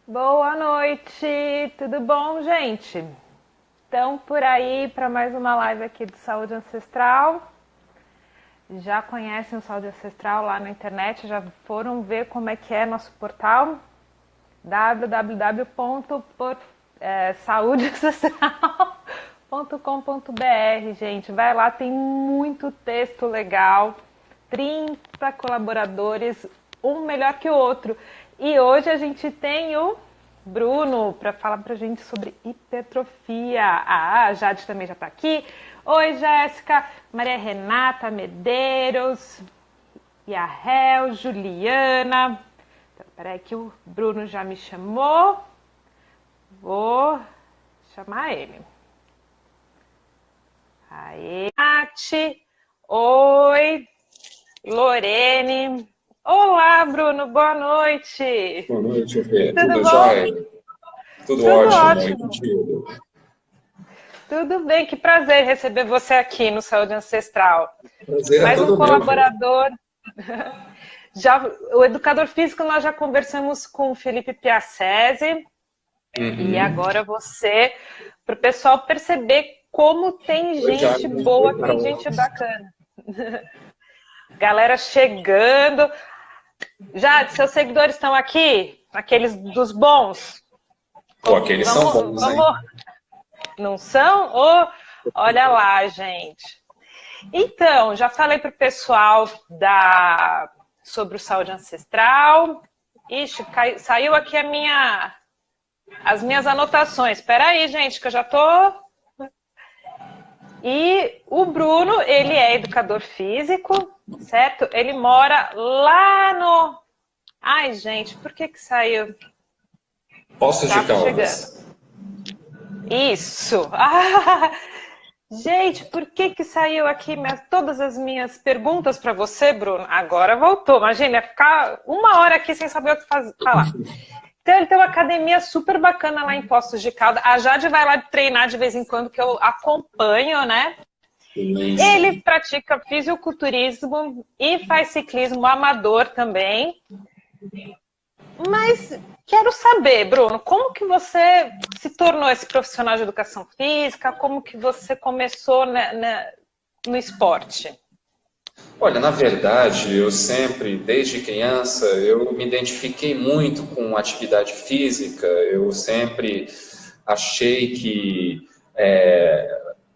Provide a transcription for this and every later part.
Boa noite, tudo bom, gente? Estão por aí para mais uma live aqui do Saúde Ancestral. Já conhecem o Saúde Ancestral lá na internet? Já foram ver como é que é nosso portal? www.saudeancestral.com.br, gente. Vai lá, tem muito texto legal. 30 colaboradores, um melhor que o outro. E hoje a gente tem o Bruno para falar pra gente sobre hipertrofia. A Jade também já tá aqui. Oi, Jéssica, Maria Renata Medeiros, Yael, Juliana. Peraí que o Bruno já me chamou. Vou chamar ele. Aê, Nath. Oi, Lorene. Olá, Bruno, boa noite. Boa noite, Fê. Tudo Tudo bom? jóia? Tudo ótimo. E Ótimo. contigo? Tudo bem, que prazer receber você aqui no Saúde Ancestral. Prazer é Mais um todo meu, Fê. colaborador. O educador físico nós já conversamos com o Felipe Piacese. E agora você, para o pessoal perceber como tem gente boa, tem gente bacana. Galera chegando. Já, seus seguidores estão aqui? Aqueles dos bons? Pô, aqueles são bons, hein? Não são? Oh, olha lá, gente. Então, já falei para o pessoal sobre o Saúde Ancestral. Ixi, saiu aqui as minhas anotações. Espera aí, gente, que eu já tô... E o Bruno, ele é educador físico, certo? Ele mora lá no... Ai, gente, por que saiu? Poços de Caldas. Isso. Ah, gente, por que saiu aqui todas as minhas perguntas para você, Bruno? Agora voltou. Imagina, ficar uma hora aqui sem saber o que falar. Então, ele tem uma academia super bacana lá em Poços de Caldas. A Jade vai lá treinar de vez em quando, que eu acompanho, né? Isso. Ele pratica fisiculturismo e faz ciclismo amador também. Mas quero saber, Bruno, como que você se tornou esse profissional de educação física? Como que você começou no esporte? Olha, na verdade, eu sempre, desde criança, eu me identifiquei muito com atividade física. Eu sempre achei que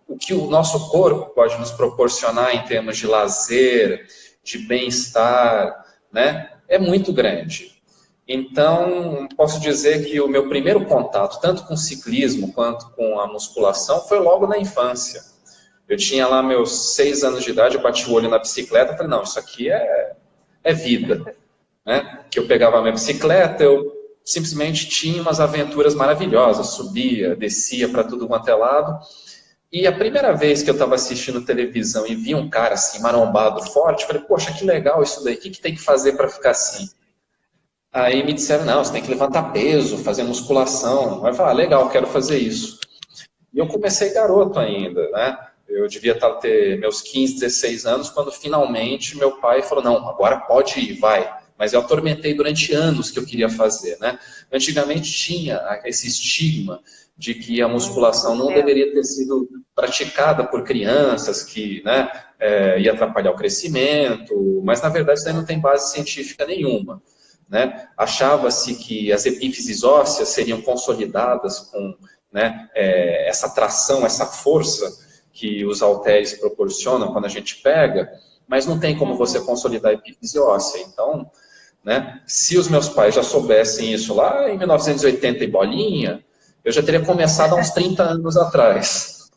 o que o nosso corpo pode nos proporcionar em termos de lazer, de bem-estar, né, é muito grande. Então, posso dizer que o meu primeiro contato, tanto com o ciclismo quanto com a musculação, foi logo na infância. Eu tinha lá meus 6 anos de idade, eu bati o olho na bicicleta e falei, não, isso aqui é vida. Né? Que eu pegava a minha bicicleta, eu simplesmente tinha umas aventuras maravilhosas, subia, descia para tudo quanto é lado. E a primeira vez que eu estava assistindo televisão e vi um cara assim, marombado, forte, falei, poxa, que legal isso daí, o que tem que fazer para ficar assim? Aí me disseram, não, você tem que levantar peso, fazer musculação. Aí eu falei, legal, quero fazer isso. E eu comecei garoto ainda, né? Eu devia ter meus 15, 16 anos, quando finalmente meu pai falou, não, agora pode ir, vai. Mas eu atormentei durante anos que eu queria fazer, né? Antigamente tinha esse estigma de que a musculação não deveria ter sido praticada por crianças, que né, ia atrapalhar o crescimento, mas na verdade isso aí não tem base científica nenhuma. Né? Achava-se que as epífises ósseas seriam consolidadas com né, essa tração, essa força que os halteres proporcionam quando a gente pega, mas não tem como você consolidar a epífise óssea. Então, né, se os meus pais já soubessem isso lá em 1980 e bolinha, eu já teria começado há uns 30 anos atrás.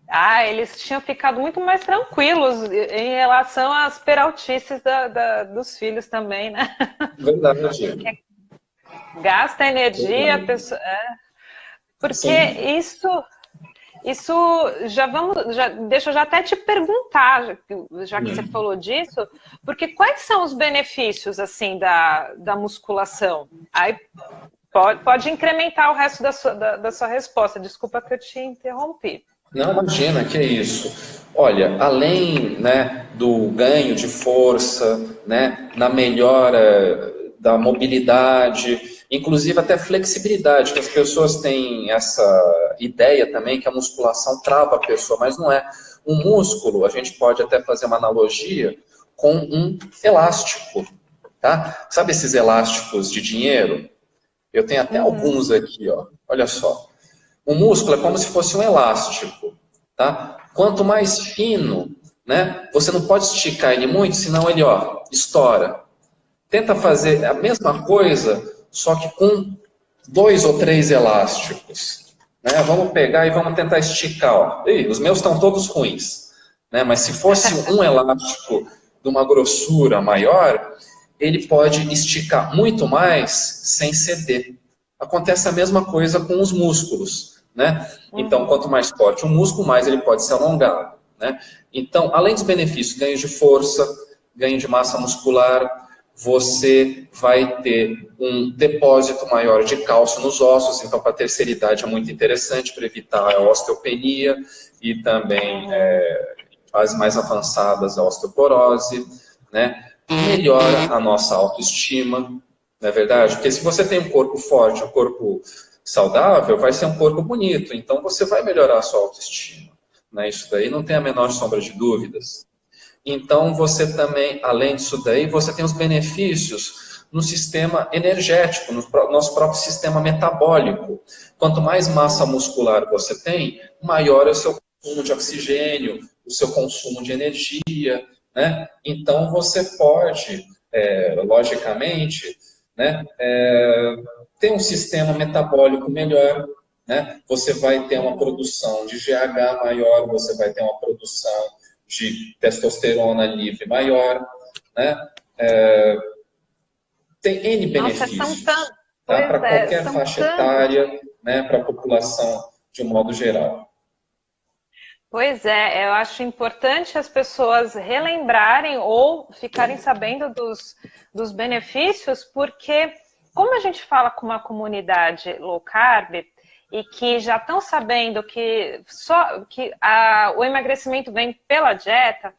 Ah, eles tinham ficado muito mais tranquilos em relação às peraltices dos filhos também, né? Verdade. Gasta energia, a pessoa... Porque sim. Isso deixa eu já até te perguntar, já que você falou disso, porque quais são os benefícios assim da musculação? Aí pode incrementar o resto da sua resposta. Desculpa que eu te interrompi. Não, imagina, que é isso. Olha, além né, do ganho de força, né, na melhora da mobilidade, Inclusive até flexibilidade, que as pessoas têm essa ideia também que a musculação trava a pessoa, mas não é. Um músculo, a gente pode até fazer uma analogia com um elástico, tá? Sabe esses elásticos de dinheiro? Eu tenho até alguns aqui, ó. Olha só. O músculo é como se fosse um elástico, tá? Quanto mais fino, né? Você não pode esticar ele muito, senão ele, ó, estoura. Tenta fazer a mesma coisa, só que com 2 ou 3 elásticos, né? Vamos pegar e vamos tentar esticar, ó. Ih, os meus estão todos ruins, né? Mas se fosse um elástico de uma grossura maior, ele pode esticar muito mais sem ceder. Acontece a mesma coisa com os músculos, né? Então, quanto mais forte o músculo, mais ele pode ser alongado, né? Então, além dos benefícios, ganho de força, ganho de massa muscular, você vai ter um depósito maior de cálcio nos ossos, então para a terceira idade é muito interessante para evitar a osteopenia e também fases mais avançadas a osteoporose, né? Melhora a nossa autoestima, não é verdade? Porque se você tem um corpo forte, um corpo saudável, vai ser um corpo bonito, então você vai melhorar a sua autoestima, né? Isso daí não tem a menor sombra de dúvidas. Então, você também, além disso daí, você tem os benefícios no sistema energético, no nosso próprio sistema metabólico. Quanto mais massa muscular você tem, maior é o seu consumo de oxigênio, o seu consumo de energia, né? Então, você pode, logicamente, né, ter um sistema metabólico melhor, né? Você vai ter uma produção de GH maior, você vai ter uma produção de testosterona livre maior, né? Tem N benefícios, tá? Para qualquer faixa etária, né? Para a população de um modo geral. Pois é, eu acho importante as pessoas relembrarem ou ficarem sabendo dos benefícios, porque como a gente fala com uma comunidade low carb e que já estão sabendo que o emagrecimento vem pela dieta,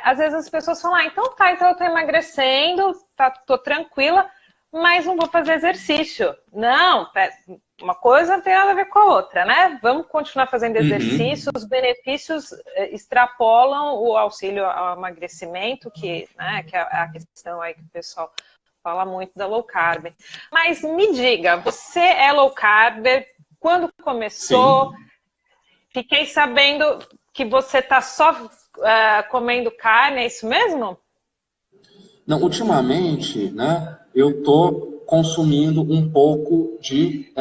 às vezes as pessoas falam, então eu estou emagrecendo, estou tranquila, mas não vou fazer exercício. Não, uma coisa não tem nada a ver com a outra, né? Vamos continuar fazendo exercício, os benefícios extrapolam o auxílio ao emagrecimento, né, que é a questão aí que o pessoal fala muito da low carb. Mas me diga, você é low carb? Quando começou? Sim. Fiquei sabendo que você está só comendo carne, é isso mesmo? Não, ultimamente, né, eu estou consumindo um pouco de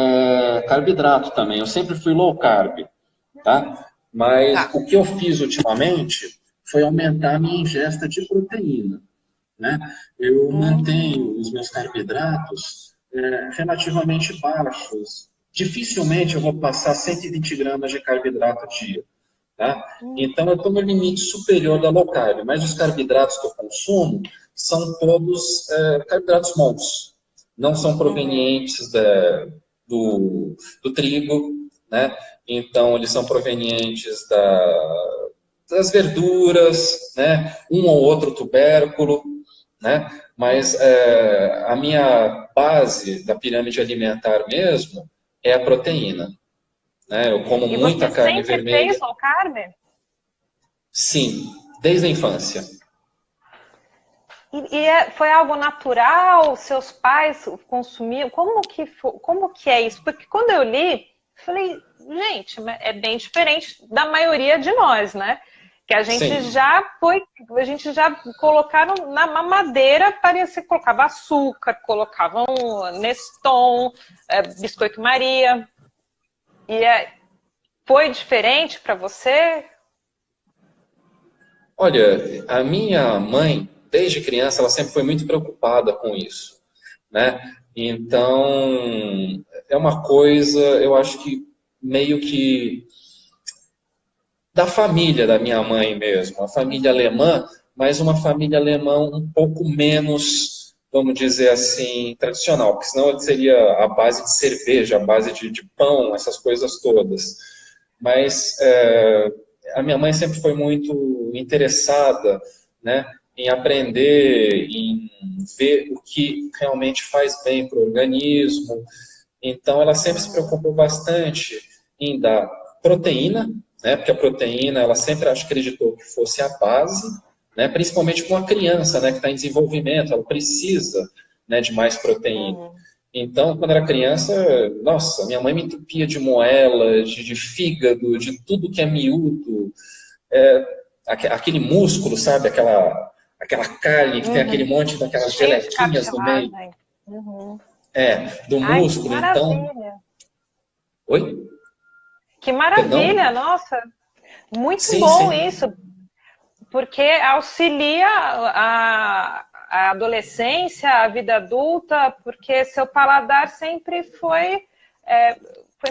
carboidrato também. Eu sempre fui low carb, tá? Mas o que eu fiz ultimamente foi aumentar a minha ingesta de proteína, né? Eu mantenho os meus carboidratos relativamente baixos. Dificilmente eu vou passar 120 gramas de carboidrato dia. Tá? Então, eu estou no limite superior da low carb, mas os carboidratos que eu consumo são todos carboidratos bons. Não são provenientes do trigo, né? Então, eles são provenientes das verduras, né? Um ou outro tubérculo, né? Mas a minha base da pirâmide alimentar mesmo é a proteína. Né? Eu como muita carne vermelha. Você sempre fez low carb? Sim, desde a infância. Foi algo natural? Seus pais consumiam? Como que é isso? Porque quando eu li, falei, gente, é bem diferente da maioria de nós, né? Que a gente a gente já colocaram na mamadeira, parecia que colocava açúcar, colocavam Neston, biscoito Maria. Foi diferente para você? Olha, a minha mãe, desde criança, ela sempre foi muito preocupada com isso, né? Então, é uma coisa, eu acho que meio que da família da minha mãe mesmo, a família alemã, mas uma família alemã um pouco menos, vamos dizer assim, tradicional, porque senão seria a base de cerveja, a base de pão, essas coisas todas. Mas a minha mãe sempre foi muito interessada, né, em aprender, em ver o que realmente faz bem para o organismo. Então, ela sempre se preocupou bastante em dar proteína, né? Porque a proteína, ela sempre acreditou que fosse a base, né? Principalmente com a criança, né? Que está em desenvolvimento, ela precisa, né? De mais proteína. Então, quando era criança, nossa, minha mãe me entupia de moela, de fígado, de tudo que é miúdo, aquele músculo, sabe? Aquela carne que tem aquele monte daquelas Cheio de gelequinhas no meio. cartilagem. Uhum. Do Ai, que músculo, então. maravilha. Oi? Que Perdão? maravilha, nossa. Muito Sim, bom sim. isso, porque auxilia a adolescência, a vida adulta, porque seu paladar sempre foi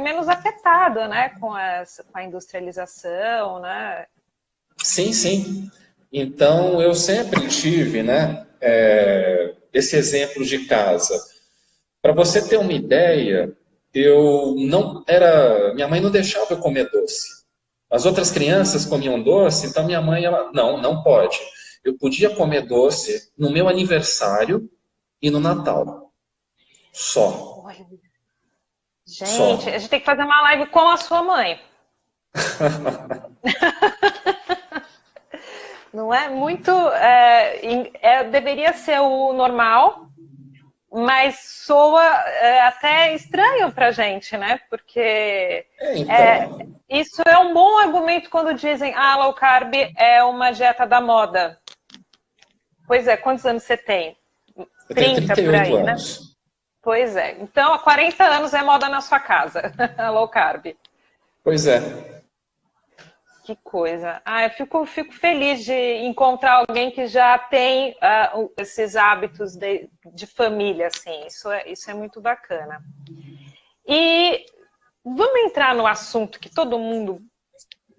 menos afetado, né, com a industrialização, né? Sim, sim. Então, eu sempre tive, né, esse exemplo de casa. Para você ter uma ideia, eu não era, minha mãe não deixava eu comer doce. As outras crianças comiam doce, então minha mãe, ela, não pode. Eu podia comer doce no meu aniversário e no Natal. Só. Gente, a Só. gente tem que fazer uma live com a sua mãe. Não é muito. Deveria ser o normal, mas soa até estranho pra gente, né? Porque Então, isso é um bom argumento quando dizem low carb é uma dieta da moda. Pois é, quantos anos você tem? eu tenho 30 por 38 aí, né? anos. Pois é. Então, há 40 anos é moda na sua casa, a low carb. Pois é. Que coisa. Eu fico feliz de encontrar alguém que já tem esses hábitos de família, assim. Isso é muito bacana. E vamos entrar no assunto que todo mundo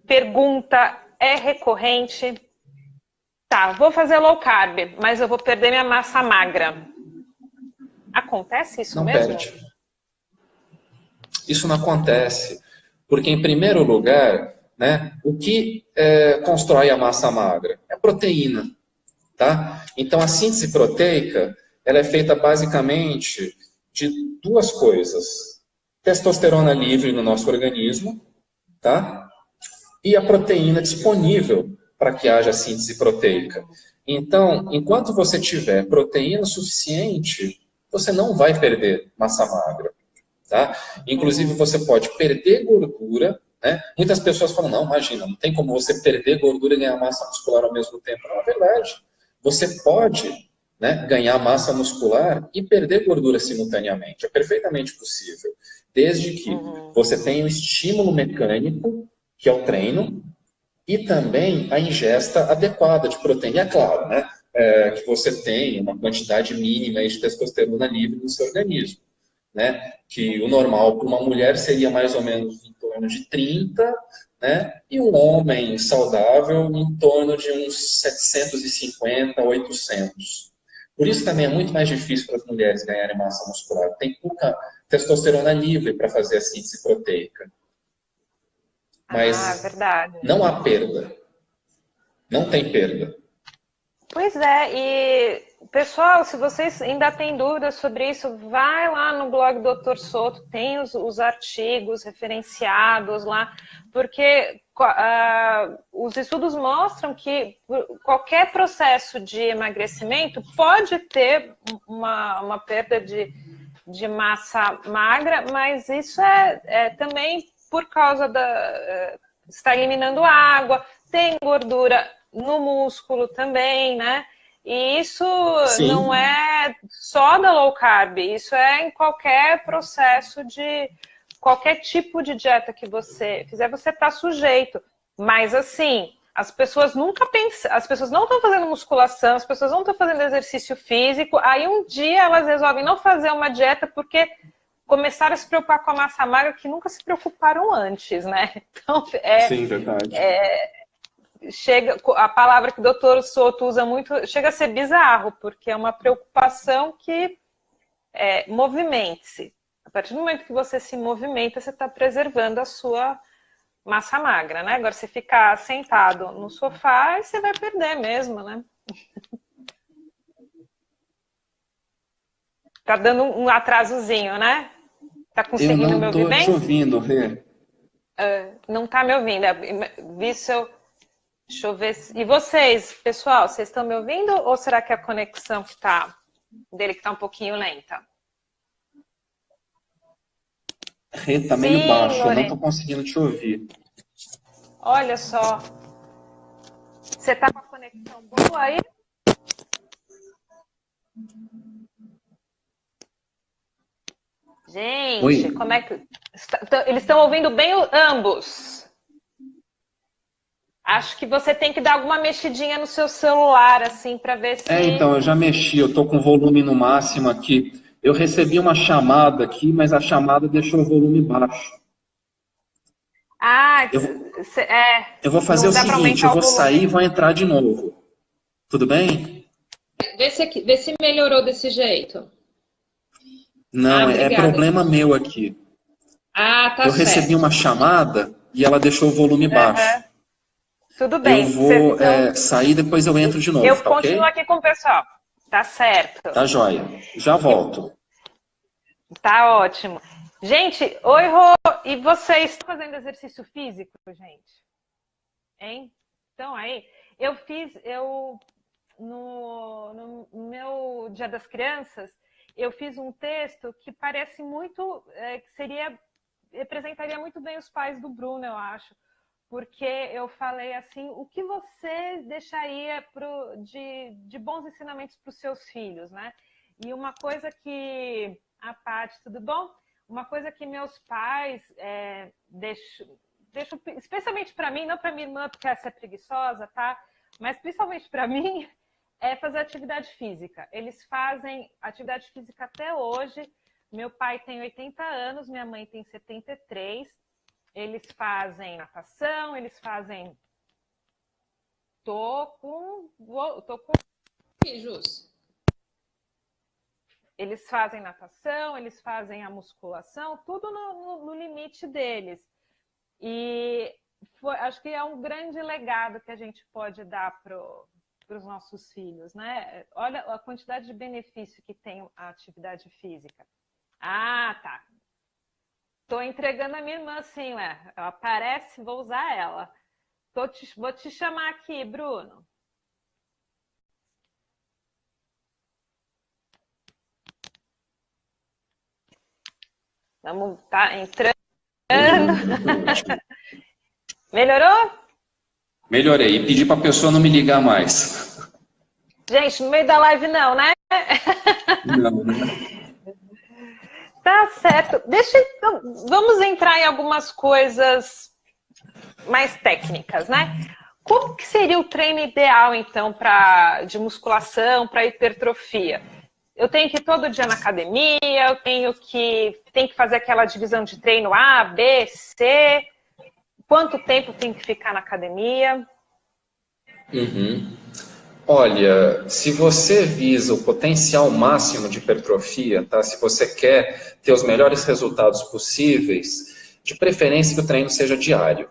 pergunta, é recorrente. Tá, vou fazer low carb, mas eu vou perder minha massa magra. Acontece isso Não mesmo? perde. Isso não acontece. Porque, em primeiro lugar, né, o que constrói a massa magra? É a proteína. Tá? Então, a síntese proteica ela é feita basicamente de duas coisas. Testosterona livre no nosso organismo, tá? E a proteína disponível para que haja síntese proteica. Então, enquanto você tiver proteína suficiente, você não vai perder massa magra. Tá? Inclusive, você pode perder gordura. Né? Muitas pessoas falam, não, imagina, não tem como você perder gordura e ganhar massa muscular ao mesmo tempo. Não, é verdade. Você pode, né, ganhar massa muscular e perder gordura simultaneamente. É perfeitamente possível. Desde que você tenha um estímulo mecânico, que é o treino, e também a ingesta adequada de proteína. É claro, né, que você tem uma quantidade mínima de testosterona livre no seu organismo. Né, que o normal para uma mulher seria mais ou menos em torno de 30, né, e um homem saudável em torno de uns 750, 800. Por isso também é muito mais difícil para as mulheres ganharem massa muscular. Tem pouca testosterona livre para fazer a síntese proteica. Mas Verdade. não há perda. Não tem perda. Pois é, e pessoal, se vocês ainda têm dúvidas sobre isso, vai lá no blog do Dr. Soto, tem os artigos referenciados lá, porque os estudos mostram que qualquer processo de emagrecimento pode ter uma perda de massa magra, mas isso é também por causa está eliminando água, tem gordura no músculo também, né? E isso não Sim. é só da low carb, isso é em qualquer processo qualquer tipo de dieta que você fizer, você está sujeito. Mas assim, as pessoas nunca pensam, as pessoas não estão fazendo musculação, as pessoas não estão fazendo exercício físico, aí um dia elas resolvem não fazer uma dieta porque começaram a se preocupar com a massa magra que nunca se preocuparam antes, né? Então, Sim, verdade. chega, a palavra que o doutor Soto usa muito, chega a ser bizarro, porque é uma preocupação que movimente-se. A partir do momento que você se movimenta, você está preservando a sua massa magra, né? Agora, se ficar sentado no sofá, você vai perder mesmo, né? Tá dando um atrasozinho, né? Tá Eu conseguindo me não ouvir estou te bem? ouvindo, Rê. Não tá me ouvindo. Deixa eu ver. E vocês, pessoal, vocês estão me ouvindo? Ou será que é a conexão dele que tá um pouquinho lenta? Rê, tá meio Sim, baixo, eu não Lorena. estou conseguindo te ouvir. Olha só. Você tá com a conexão boa aí? Oi? Gente, como é que. Eles estão ouvindo bem ambos. Acho que você tem que dar alguma mexidinha no seu celular, assim, para ver se. Então, eu já mexi, eu estou com o volume no máximo aqui. Eu recebi uma chamada aqui, mas a chamada deixou o volume baixo. Ah, Eu, é. eu vou fazer Não o dá para seguinte, eu aumentar o vou sair e volume. vou entrar de novo. Tudo bem? Vê se melhorou desse jeito. Ah, Não, é obrigada. problema meu aqui. Ah, tá Eu recebi certo. uma chamada e ela deixou o volume baixo. Aham. Tudo Eu bem. vou Então, sair, depois eu entro de novo, eu tá continuo ok? aqui com o pessoal. Tá certo. Tá joia. Já E volto. tá ótimo. Gente, oi, Rô. E vocês estão fazendo exercício físico, gente? Hein? Então, aí, no meu Dia das Crianças, eu fiz um texto que parece muito, que representaria muito bem os pais do Bruno, eu acho. Porque eu falei assim, o que você deixaria de bons ensinamentos para os seus filhos, né? E uma coisa que... A Paty, tudo bom? Uma coisa que meus pais deixam, especialmente para mim, não para minha irmã, porque essa é preguiçosa, tá? Mas principalmente para mim, é fazer atividade física. Eles fazem atividade física até hoje. Meu pai tem 80 anos, minha mãe tem 73. Eles fazem natação, eles fazem... Tô com... Jus. Eles fazem natação, eles fazem a musculação, tudo no limite deles. E acho que é um grande legado que a gente pode dar para os nossos filhos, né? Olha a quantidade de benefício que tem a atividade física. Ah, tá. Tô entregando a minha irmã, sim, né? Ela aparece, vou usar ela. Vou te chamar aqui, Bruno. Vamos, tá entrando. Melhorou? Melhorei. E pedi para a pessoa não me ligar mais. Gente, no meio da live não, né? Não, né? Tá certo. Vamos entrar em algumas coisas mais técnicas, né? Como que seria o treino ideal, então, de musculação, para hipertrofia? Eu tenho que ir todo dia na academia, eu tenho que fazer aquela divisão de treino A, B, C. Quanto tempo tem que ficar na academia? Uhum. Olha, se você visa o potencial máximo de hipertrofia, tá? Se você quer ter os melhores resultados possíveis, de preferência que o treino seja diário,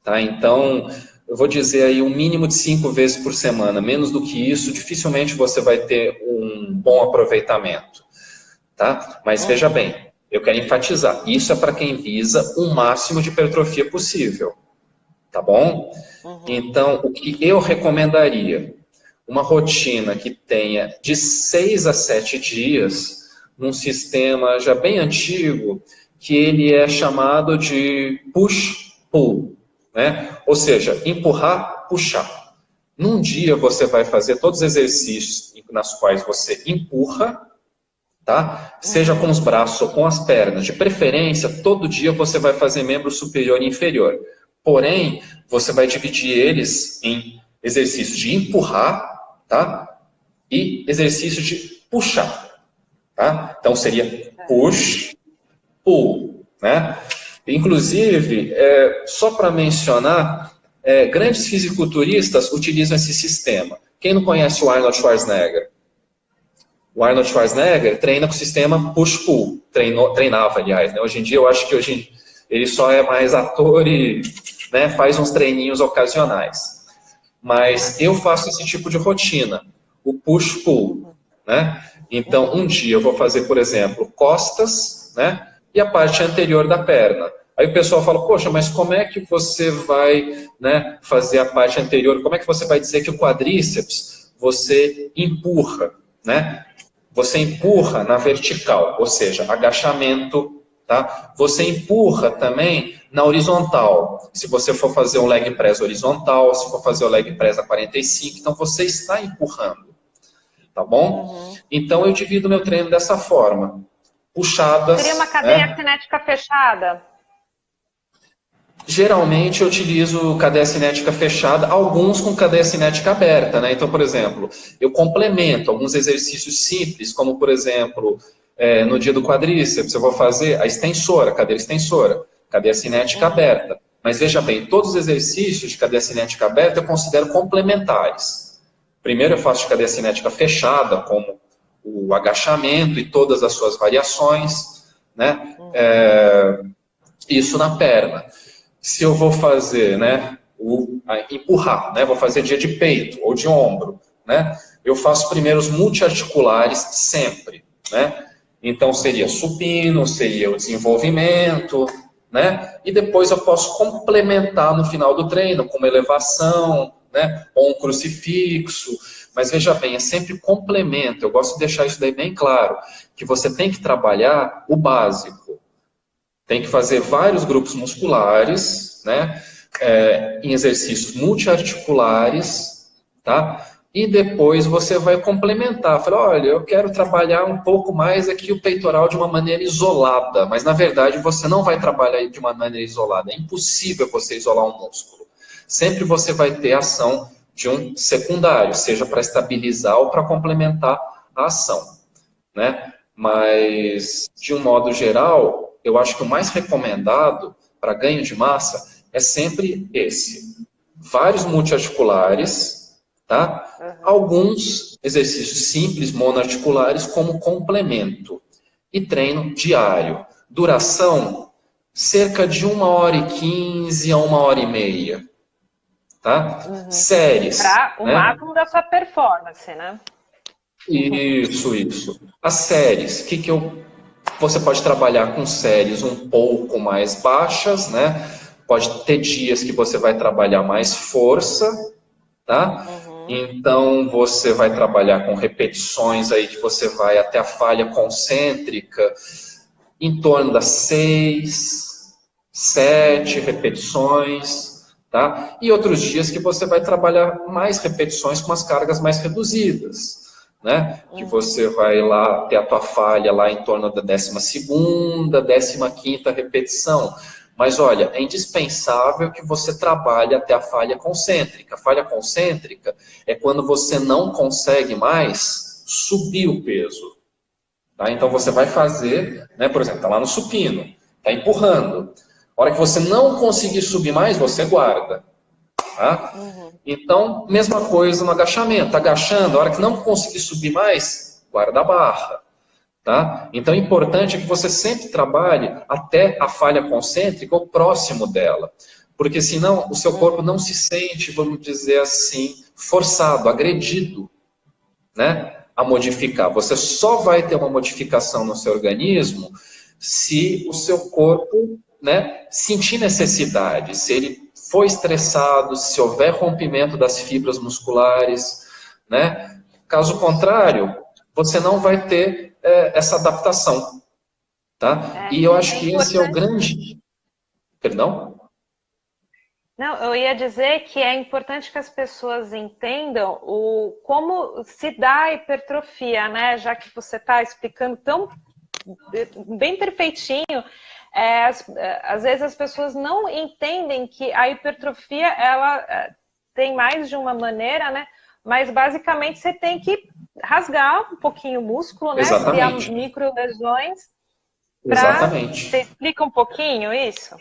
tá? Então, eu vou dizer aí um mínimo de 5 vezes por semana. Menos do que isso, dificilmente você vai ter um bom aproveitamento, tá? Mas veja bem, eu quero enfatizar, isso é para quem visa o máximo de hipertrofia possível, tá bom? Então, o que eu recomendaria? Uma rotina que tenha de 6 a 7 dias, num sistema já bem antigo, que ele é chamado de push-pull, né? Ou seja, empurrar, puxar. Num dia você vai fazer todos os exercícios nas quais você empurra, tá? Seja com os braços ou com as pernas. De preferência, todo dia você vai fazer membro superior e inferior. Porém, você vai dividir eles em exercícios de empurrar, tá? E exercício de puxar, tá? Então seria push, pull, né? Inclusive, só para mencionar, grandes fisiculturistas utilizam esse sistema. Quem não conhece o Arnold Schwarzenegger? O Arnold Schwarzenegger treina com o sistema push-pull. Treinava, aliás, né? Hoje em dia, eu acho que ele só é mais ator e, né, faz uns treininhos ocasionais. Mas eu faço esse tipo de rotina, o push-pull, né? Então, um dia eu vou fazer, por exemplo, costas, né? E a parte anterior da perna. Aí o pessoal fala, poxa, mas como é que você vai, né, fazer a parte anterior? Como é que você vai dizer que o quadríceps você empurra, né? Você empurra na vertical, ou seja, agachamento, tá? Você empurra também na horizontal. Se você for fazer um leg press horizontal, se for fazer o leg press a 45, então você está empurrando, tá bom? Então eu divido meu treino dessa forma. Puxadas, Seria uma cadeia né? cinética fechada? Geralmente eu utilizo cadeia cinética fechada, alguns com cadeia cinética aberta, né? Então, por exemplo, eu complemento alguns exercícios simples, como por exemplo, no dia do quadríceps, eu vou fazer a extensora, cadeira extensora, cadeia cinética aberta. Mas veja bem, todos os exercícios de cadeia cinética aberta eu considero complementares. Primeiro eu faço de cadeia cinética fechada, como o agachamento e todas as suas variações, né? Isso na perna. Se eu vou fazer, né, empurrar, né, vou fazer dia de peito ou de ombro, né, eu faço primeiro os multiarticulares sempre, né, então seria supino, seria o desenvolvimento, né, e depois eu posso complementar no final do treino com uma elevação, né, ou um crucifixo, mas veja bem, é sempre complemento, eu gosto de deixar isso daí bem claro, que você tem que trabalhar o básico. Tem que fazer vários grupos musculares, né, em exercícios multiarticulares, tá? E depois você vai complementar. Fala, olha, eu quero trabalhar um pouco mais aqui o peitoral de uma maneira isolada, mas na verdade você não vai trabalhar de uma maneira isolada. É impossível você isolar um músculo. Sempre você vai ter ação de um secundário, seja para estabilizar ou para complementar a ação, né? Mas, de um modo geral, eu acho que o mais recomendado para ganho de massa é sempre esse. Vários multiarticulares, tá? Alguns exercícios simples, monoarticulares, como complemento. E treino diário. Duração, cerca de 1h15 a 1h30. Tá? Séries. Para o né? máximo da sua performance, né? Isso. As séries, você pode trabalhar com séries um pouco mais baixas, né? Pode ter dias que você vai trabalhar mais força, tá? Então você vai trabalhar com repetições aí que você vai até a falha concêntrica em torno das 6, 7 repetições, tá? E outros dias que você vai trabalhar mais repetições com as cargas mais reduzidas. Né? Que você vai lá ter a tua falha lá em torno da 12ª, 15ª repetição. Mas olha, é indispensável que você trabalhe até a falha concêntrica. A falha concêntrica é quando você não consegue mais subir o peso. Tá? Então você vai fazer, né, por exemplo, está lá no supino, está empurrando. A hora que você não conseguir subir mais, você guarda. Tá? Então, mesma coisa no agachamento. Agachando, a hora que não conseguir subir mais, guarda a barra. Tá? Então, o importante é que você sempre trabalhe até a falha concêntrica ou próximo dela. Porque senão o seu corpo não se sente, vamos dizer assim, forçado, agredido, né, a modificar. Você só vai ter uma modificação no seu organismo se o seu corpo, né, sentir necessidade, se ele for estressado, se houver rompimento das fibras musculares, né? Caso contrário, você não vai ter essa adaptação, tá? E eu acho que esse é o grande... Perdão? Não, eu ia dizer que é importante que as pessoas entendam como se dá a hipertrofia, né? Já que você está explicando tão bem perfeitinho. Às vezes as pessoas não entendem que a hipertrofia ela tem mais de uma maneira, né? Mas basicamente você tem que rasgar um pouquinho o músculo, né? Criar micro lesões. Exatamente. Você explica um pouquinho isso?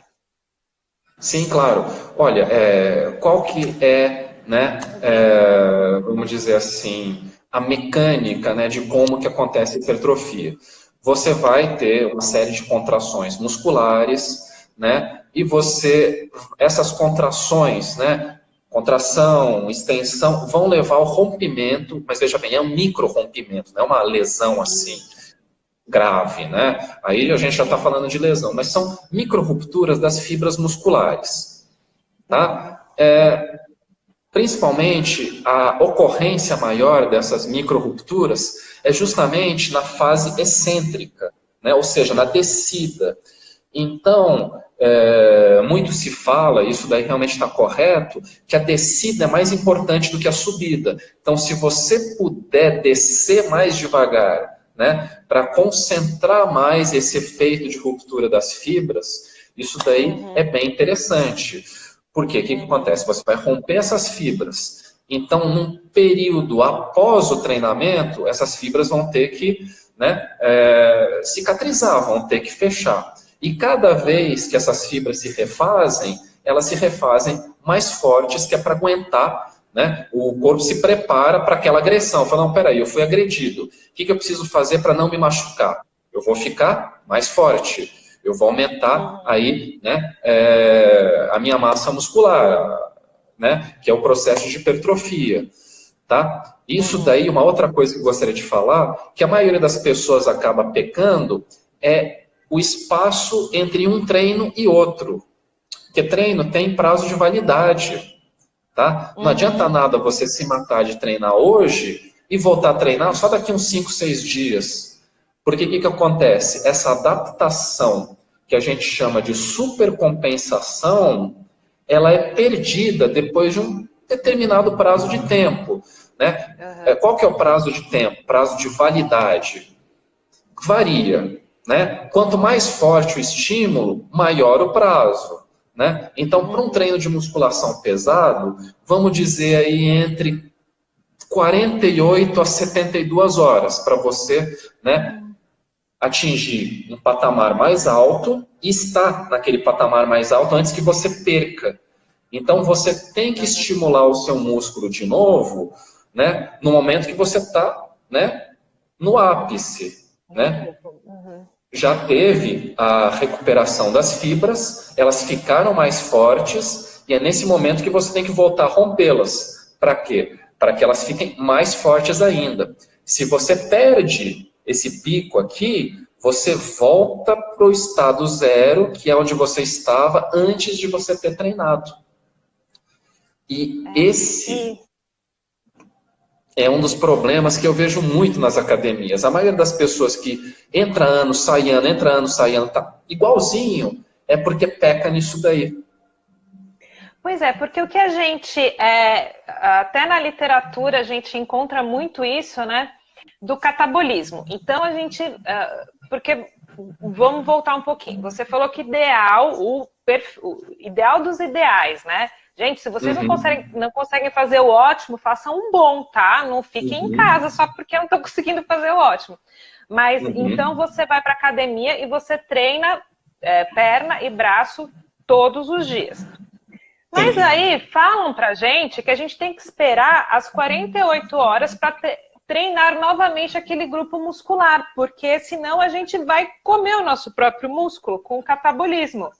Sim, claro. Olha, qual que né? Vamos dizer assim, a mecânica, né, de como que acontece a hipertrofia. Você vai ter uma série de contrações musculares, né? E essas contrações, né? contração, extensão, vão levar ao rompimento, mas veja bem, é um micro rompimento, não é uma lesão assim grave, né? Aí a gente já está falando de lesão, mas são micro rupturas das fibras musculares, tá? Principalmente, a ocorrência maior dessas micro-rupturas é justamente na fase excêntrica, né? Ou seja, na descida. Então, muito se fala, isso daí realmente está correto, que a descida é mais importante do que a subida. Então, se você puder descer mais devagar, né, para concentrar mais esse efeito de ruptura das fibras, isso daí é bem interessante. Por quê? O que acontece? Você vai romper essas fibras. Então, num período após o treinamento, essas fibras vão ter que, né, cicatrizar, vão ter que fechar. E cada vez que essas fibras se refazem, elas se refazem mais fortes, que é para aguentar, né? O corpo se prepara para aquela agressão. Fala, não, peraí, eu fui agredido. O que eu preciso fazer para não me machucar? Eu vou ficar mais forte. Eu vou aumentar aí, né, a minha massa muscular, né, que é o processo de hipertrofia, tá? Isso daí, uma outra coisa que eu gostaria de falar, que a maioria das pessoas acaba pecando, é o espaço entre um treino e outro. Porque treino tem prazo de validade, tá? Não adianta nada você se matar de treinar hoje e voltar a treinar só daqui uns 5, 6 dias. Porque o que acontece? Essa adaptação, que a gente chama de supercompensação, ela é perdida depois de um determinado prazo de tempo, né? Qual que é o prazo de tempo? Prazo de validade? Varia, né? Quanto mais forte o estímulo, maior o prazo, né? Então, para um treino de musculação pesado, vamos dizer aí entre 48 a 72 horas para você, né, atingir um patamar mais alto e estar naquele patamar mais alto antes que você perca. Então, você tem que estimular o seu músculo de novo, né, no momento que você está, né, no ápice, né? Já teve a recuperação das fibras, elas ficaram mais fortes, e é nesse momento que você tem que voltar a rompê-las. Para quê? Para que elas fiquem mais fortes ainda. Se você perde esse pico aqui, você volta para o estado zero, que é onde você estava antes de você ter treinado. E esse é um dos problemas que eu vejo muito nas academias. A maioria das pessoas que entra ano, sai ano, tá igualzinho, é porque peca nisso daí. Pois é, porque o que a gente, até na literatura, a gente encontra muito isso, né, do catabolismo. Então, a gente, porque, vamos voltar um pouquinho, você falou que ideal, o ideal dos ideais, né? Gente, se vocês não conseguem fazer o ótimo, façam um bom, tá? Não fiquem em casa só porque eu não estou conseguindo fazer o ótimo. Mas, então, você vai para a academia e você treina perna e braço todos os dias. Mas aí, falam pra gente que a gente tem que esperar as 48 horas para treinar novamente aquele grupo muscular, porque senão a gente vai comer o nosso próprio músculo com o catabolismo.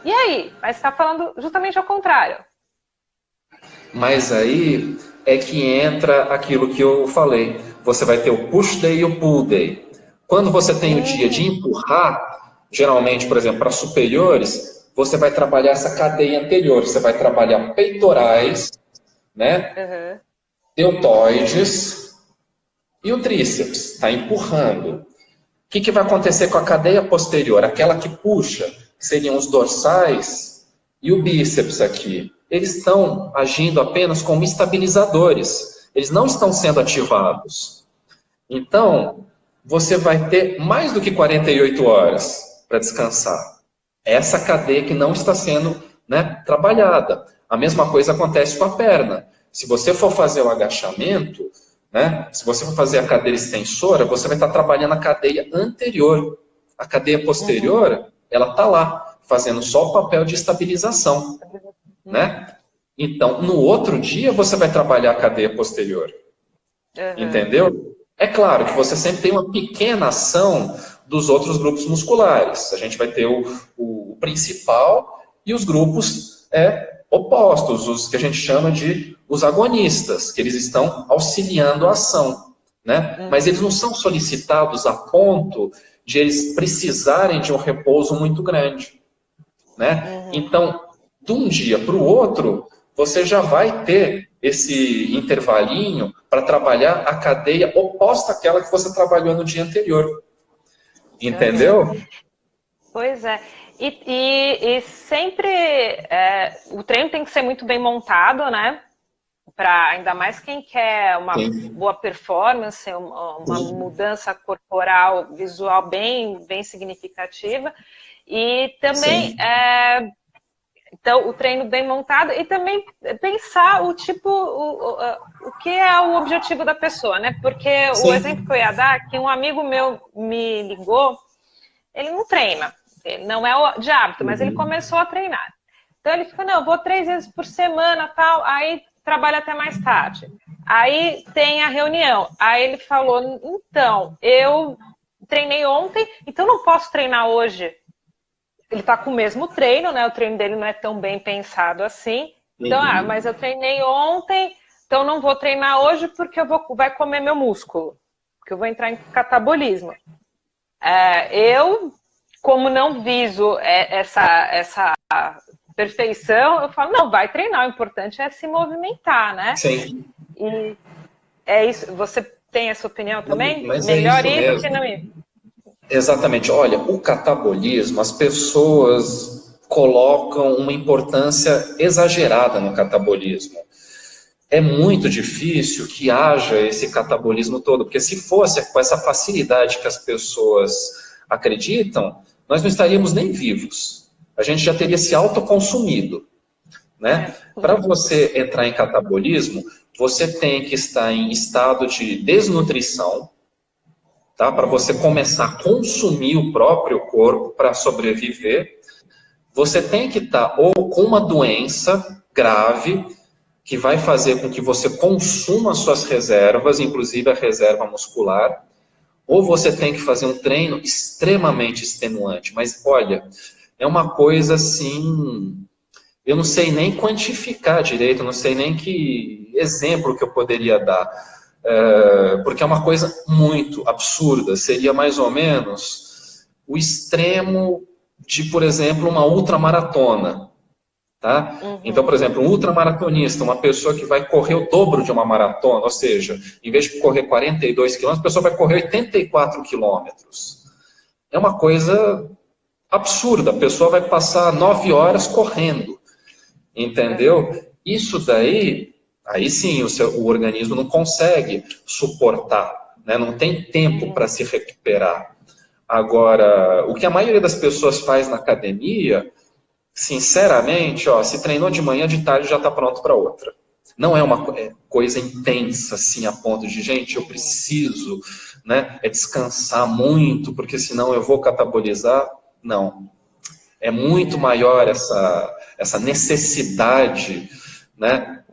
E aí? Mas está falando justamente ao contrário. Mas aí é que entra aquilo que eu falei. Você vai ter o push day e o pull day. Quando você tem o dia de empurrar, geralmente, por exemplo, para superiores, você vai trabalhar essa cadeia anterior. Você vai trabalhar peitorais, né? Deltoides e o tríceps. Está empurrando. O que vai acontecer com a cadeia posterior? Aquela que puxa, que seriam os dorsais e o bíceps aqui. Eles estão agindo apenas como estabilizadores. Eles não estão sendo ativados. Então, você vai ter mais do que 48 horas para descansar. Essa cadeia que não está sendo, né, trabalhada. A mesma coisa acontece com a perna. Se você for fazer o agachamento, né, se você for fazer a cadeira extensora, você vai estar trabalhando a cadeia anterior. A cadeia posterior, ela está lá, fazendo só o papel de estabilização. Né? Então, no outro dia, você vai trabalhar a cadeia posterior. Entendeu? É claro que você sempre tem uma pequena ação dos outros grupos musculares. A gente vai ter o principal e os grupos opostos, os que a gente chama de os agonistas, que eles estão auxiliando a ação, né? Mas eles não são solicitados a ponto de eles precisarem de um repouso muito grande, né? Então, de um dia para o outro, você já vai ter esse intervalinho para trabalhar a cadeia oposta àquela que você trabalhou no dia anterior. Entendeu? Pois é. E sempre o treino tem que ser muito bem montado, né? Para ainda mais quem quer uma boa performance, uma mudança corporal, visual bem significativa. E também então, o treino bem montado e também pensar o tipo, o que é o objetivo da pessoa, né? Porque o exemplo que eu ia dar, que um amigo meu me ligou, ele não treina, ele não é de hábito, mas ele começou a treinar. Então ele ficou, não, eu vou 3 vezes por semana, tal, aí trabalha até mais tarde. Aí tem a reunião, aí ele falou, então, eu treinei ontem, então não posso treinar hoje. Ele está com o mesmo treino, né? O treino dele não é tão bem pensado assim. Então, mas eu treinei ontem, então não vou treinar hoje porque vai comer meu músculo, porque eu vou entrar em catabolismo. Eu, como não viso essa perfeição, eu falo, não, vai treinar, o importante é se movimentar, né? Sim. E é isso, você tem essa opinião também? Mas melhor é ir do que não ir. Exatamente. Olha, o catabolismo, as pessoas colocam uma importância exagerada no catabolismo. É muito difícil que haja esse catabolismo todo, porque se fosse com essa facilidade que as pessoas acreditam, nós não estaríamos nem vivos. A gente já teria se autoconsumido, né? Para você entrar em catabolismo, você tem que estar em estado de desnutrição, tá? Para você começar a consumir o próprio corpo para sobreviver. Você tem que estar ou com uma doença grave, que vai fazer com que você consuma suas reservas, inclusive a reserva muscular, ou você tem que fazer um treino extremamente extenuante. Mas, olha, é uma coisa assim, eu não sei nem quantificar direito, não sei nem que exemplo que eu poderia dar, porque é uma coisa muito absurda. Seria mais ou menos o extremo de, por exemplo, uma ultramaratona. Tá? Então, por exemplo, um ultramaratonista, uma pessoa que vai correr o dobro de uma maratona, ou seja, em vez de correr 42 quilômetros, a pessoa vai correr 84 quilômetros. É uma coisa absurda, a pessoa vai passar 9 horas correndo, entendeu? Isso daí, aí sim, o organismo não consegue suportar, né? Não tem tempo para se recuperar. Agora, o que a maioria das pessoas faz na academia, sinceramente, se treinou de manhã, de tarde já está pronto para outra. Não é uma coisa intensa, assim, a ponto de, gente, eu preciso, né, descansar muito, porque senão eu vou catabolizar. Não. É muito maior essa necessidade, né,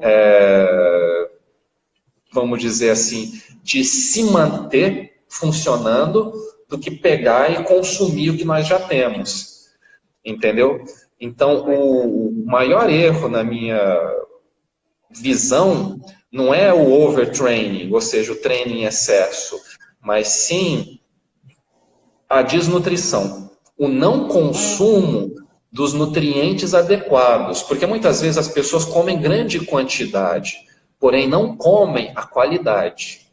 vamos dizer assim, de se manter funcionando do que pegar e consumir o que nós já temos. Entendeu? Então, o maior erro na minha visão não é o overtraining, ou seja, o treino em excesso, mas sim a desnutrição, o não consumo dos nutrientes adequados, porque muitas vezes as pessoas comem grande quantidade, porém não comem a qualidade,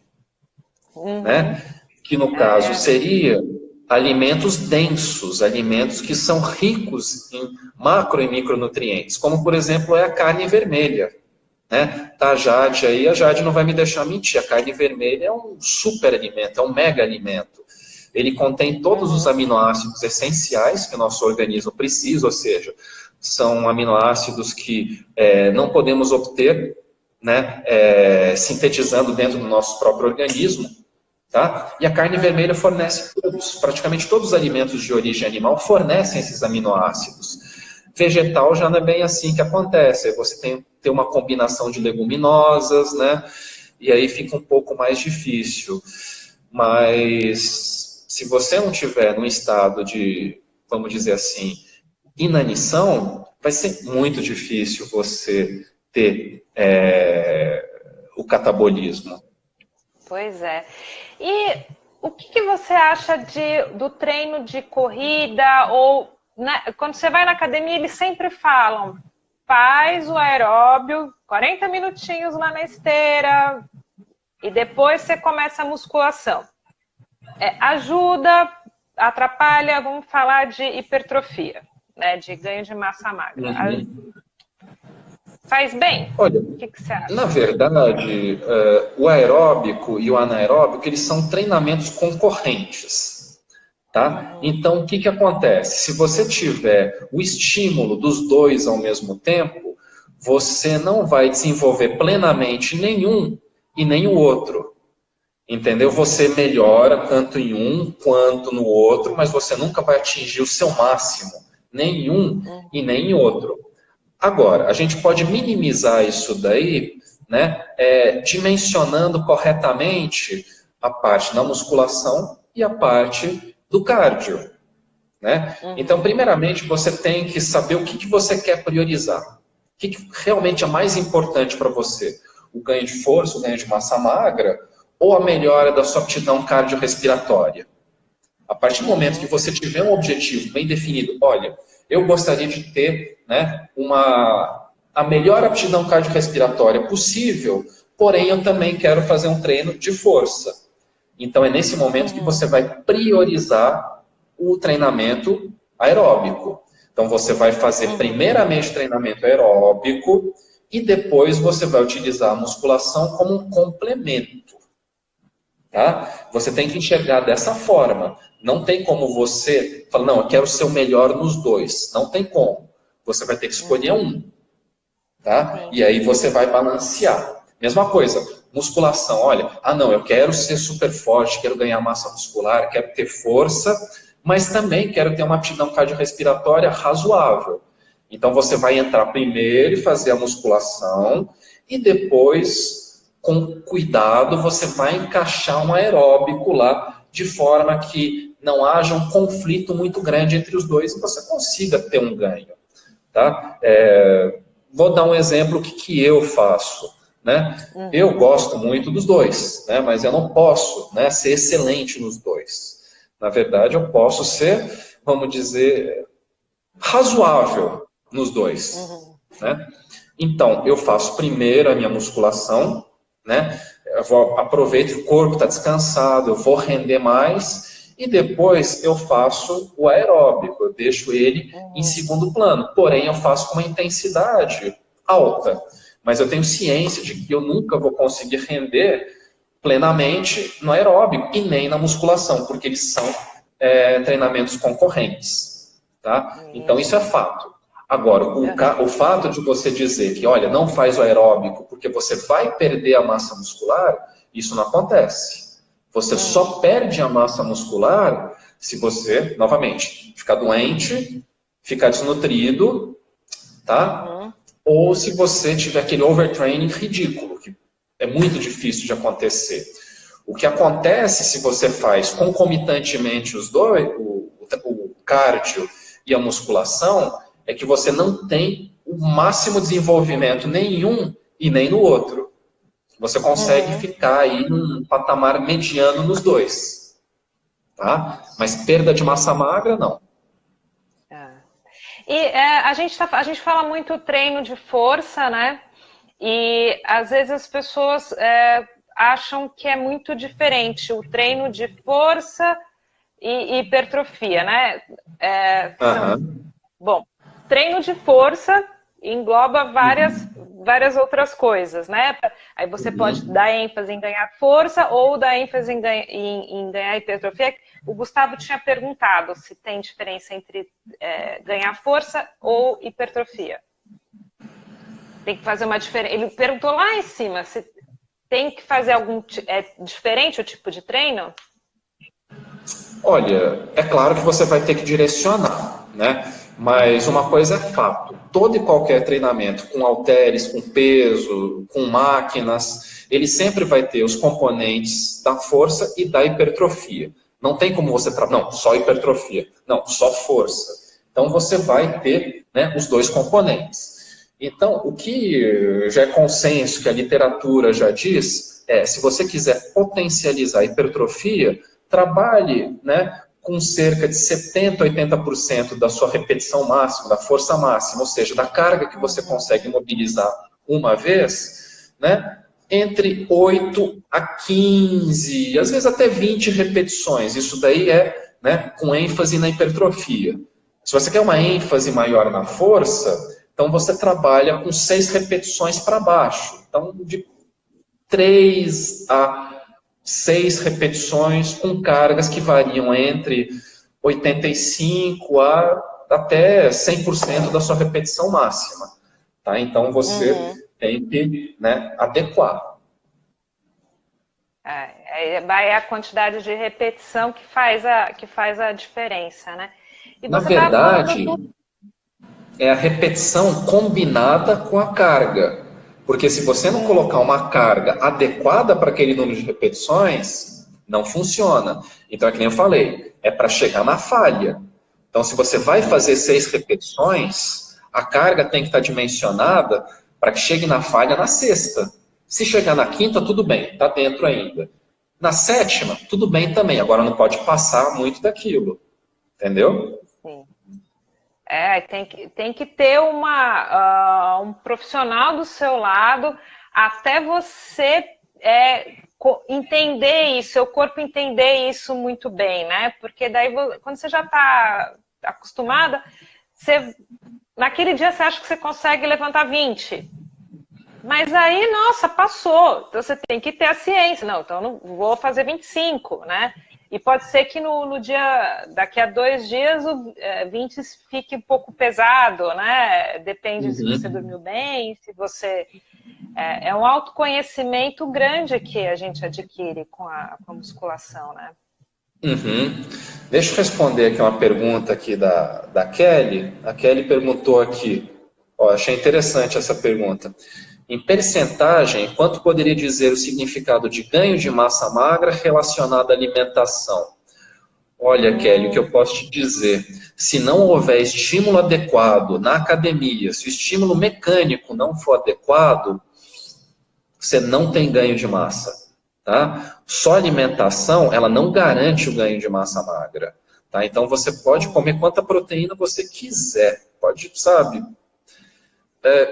né? Que no caso seria alimentos densos, alimentos que são ricos em macro e micronutrientes, como por exemplo é a carne vermelha, né? Tá a Jade aí, a Jade não vai me deixar mentir, a carne vermelha é um super alimento, é um mega alimento. Ele contém todos os aminoácidos essenciais que o nosso organismo precisa, ou seja, são aminoácidos que não podemos obter, né, sintetizando dentro do nosso próprio organismo. Tá? E a carne vermelha fornece praticamente todos os alimentos de origem animal fornecem esses aminoácidos. Vegetal já não é bem assim que acontece. Aí você tem uma combinação de leguminosas, né? E aí fica um pouco mais difícil. Mas se você não tiver num estado de, vamos dizer assim, inanição, vai ser muito difícil você ter o catabolismo. Pois é. E o que você acha do treino de corrida? Ou quando você vai na academia, eles sempre falam, faz o aeróbio, 40 minutinhos lá na esteira, e depois você começa a musculação. Ajuda, atrapalha, vamos falar de hipertrofia, né, de ganho de massa magra. Uhum. Faz bem? Olha, o que você acha? na verdade, o aeróbico e o anaeróbico, eles são treinamentos concorrentes, tá? Então, o que acontece? Se você tiver o estímulo dos dois ao mesmo tempo, você não vai desenvolver plenamente nenhum e nem o outro, entendeu? Você melhora tanto em um quanto no outro, mas você nunca vai atingir o seu máximo, nem em um e nem em outro. Agora, a gente pode minimizar isso daí, né, dimensionando corretamente a parte da musculação e a parte do cardio. Né? Então, primeiramente, você tem que saber o que você quer priorizar. O que realmente é mais importante para você? O ganho de força, o ganho de massa magra ou a melhora da sua aptidão cardiorrespiratória? A partir do momento que você tiver um objetivo bem definido, olha, eu gostaria de ter, né, a melhor aptidão cardiorrespiratória possível, porém eu também quero fazer um treino de força. Então é nesse momento que você vai priorizar o treinamento aeróbico. Então você vai fazer primeiramente treinamento aeróbico e depois você vai utilizar a musculação como um complemento. Tá? Você tem que enxergar dessa forma. Não tem como você falar, não, eu quero ser o melhor nos dois. Não tem como. Você vai ter que escolher um. Tá? E aí você vai balancear. Mesma coisa, musculação. Olha, não, eu quero ser super forte, quero ganhar massa muscular, quero ter força, mas também quero ter uma aptidão cardiorrespiratória razoável. Então você vai entrar primeiro e fazer a musculação e depois, com cuidado, você vai encaixar um aeróbico lá, de forma que não haja um conflito muito grande entre os dois e você consiga ter um ganho. Tá? Vou dar um exemplo do que eu faço. Né? Eu gosto muito dos dois, né? Mas eu não posso, né, ser excelente nos dois. Na verdade, eu posso ser, vamos dizer, razoável nos dois. Né? Então, eu faço primeiro a minha musculação, né? Aproveito que o corpo está descansado, eu vou render mais e depois eu faço o aeróbico, eu deixo ele em segundo plano. Porém, eu faço com uma intensidade alta, mas eu tenho ciência de que eu nunca vou conseguir render plenamente no aeróbico e nem na musculação, porque eles são treinamentos concorrentes. Tá? Então, isso é fato. Agora, o fato de você dizer que, olha, não faz o aeróbico porque você vai perder a massa muscular, isso não acontece. Você só perde a massa muscular se você, novamente, ficar doente, ficar desnutrido, tá? Ou se você tiver aquele overtraining ridículo, que é muito difícil de acontecer. O que acontece se você faz concomitantemente os dois, o cardio e a musculação, é que você não tem o máximo desenvolvimento nenhum e nem no outro. Você consegue ficar aí num patamar mediano nos dois. Tá? Mas perda de massa magra, não. E a gente fala muito treino de força, né? E às vezes as pessoas acham que é muito diferente o treino de força e hipertrofia, né? Bom, treino de força engloba várias outras coisas, né? Aí você pode dar ênfase em ganhar força ou dar ênfase em ganhar hipertrofia. O Gustavo tinha perguntado se tem diferença entre ganhar força ou hipertrofia. Tem que fazer uma diferença. Ele perguntou lá em cima se tem que fazer diferente o tipo de treino? Olha, é claro que você vai ter que direcionar, né? Mas uma coisa é fato, todo e qualquer treinamento com halteres, com peso, com máquinas, ele sempre vai ter os componentes da força e da hipertrofia. Não tem como você não, só hipertrofia. Não, só força. Então, você vai ter, né, os dois componentes. Então, o que já é consenso, que a literatura já diz, se você quiser potencializar a hipertrofia, trabalhe, né, com cerca de 70%, 80% da sua repetição máxima, da força máxima, ou seja, da carga que você consegue mobilizar uma vez, né, entre 8 a 15, às vezes até 20 repetições. Isso daí é, né, com ênfase na hipertrofia. Se você quer uma ênfase maior na força, então você trabalha com 6 repetições para baixo. Então, de 3 a 6 repetições com cargas que variam entre 85 a até 100% da sua repetição máxima. Tá? Então, você tem que, né, adequar. É a quantidade de repetição que faz a diferença, né? E Na você estava verdade, falando do... é a repetição combinada com a carga. Porque se você não colocar uma carga adequada para aquele número de repetições, não funciona. Então, é que nem eu falei, é para chegar na falha. Então, se você vai fazer 6 repetições, a carga tem que estar dimensionada para que chegue na falha na sexta. Se chegar na quinta, tudo bem, está dentro ainda. Na sétima, tudo bem também, agora não pode passar muito daquilo. Entendeu? Sim. Tem que ter um profissional do seu lado até você entender isso, seu corpo entender isso muito bem, né? Porque daí, quando você já está acostumada, naquele dia você acha que você consegue levantar 20. Mas aí, nossa, passou. Então você tem que ter a ciência. Não, então eu não vou fazer 25, né? E pode ser que no dia, daqui a 2 dias, o 20 fique um pouco pesado, né? Depende se você dormiu bem, se você... É um autoconhecimento grande que a gente adquire com a musculação, né? Deixa eu responder aqui uma pergunta aqui da Kelly. A Kelly perguntou aqui, achei interessante essa pergunta. Em percentagem, quanto poderia dizer o significado de ganho de massa magra relacionado à alimentação? Olha, Kelly, o que eu posso te dizer? Se não houver estímulo adequado na academia, se o estímulo mecânico não for adequado, você não tem ganho de massa. Tá? Só alimentação, ela não garante o ganho de massa magra. Tá? Então, você pode comer quanta proteína você quiser. Pode, sabe,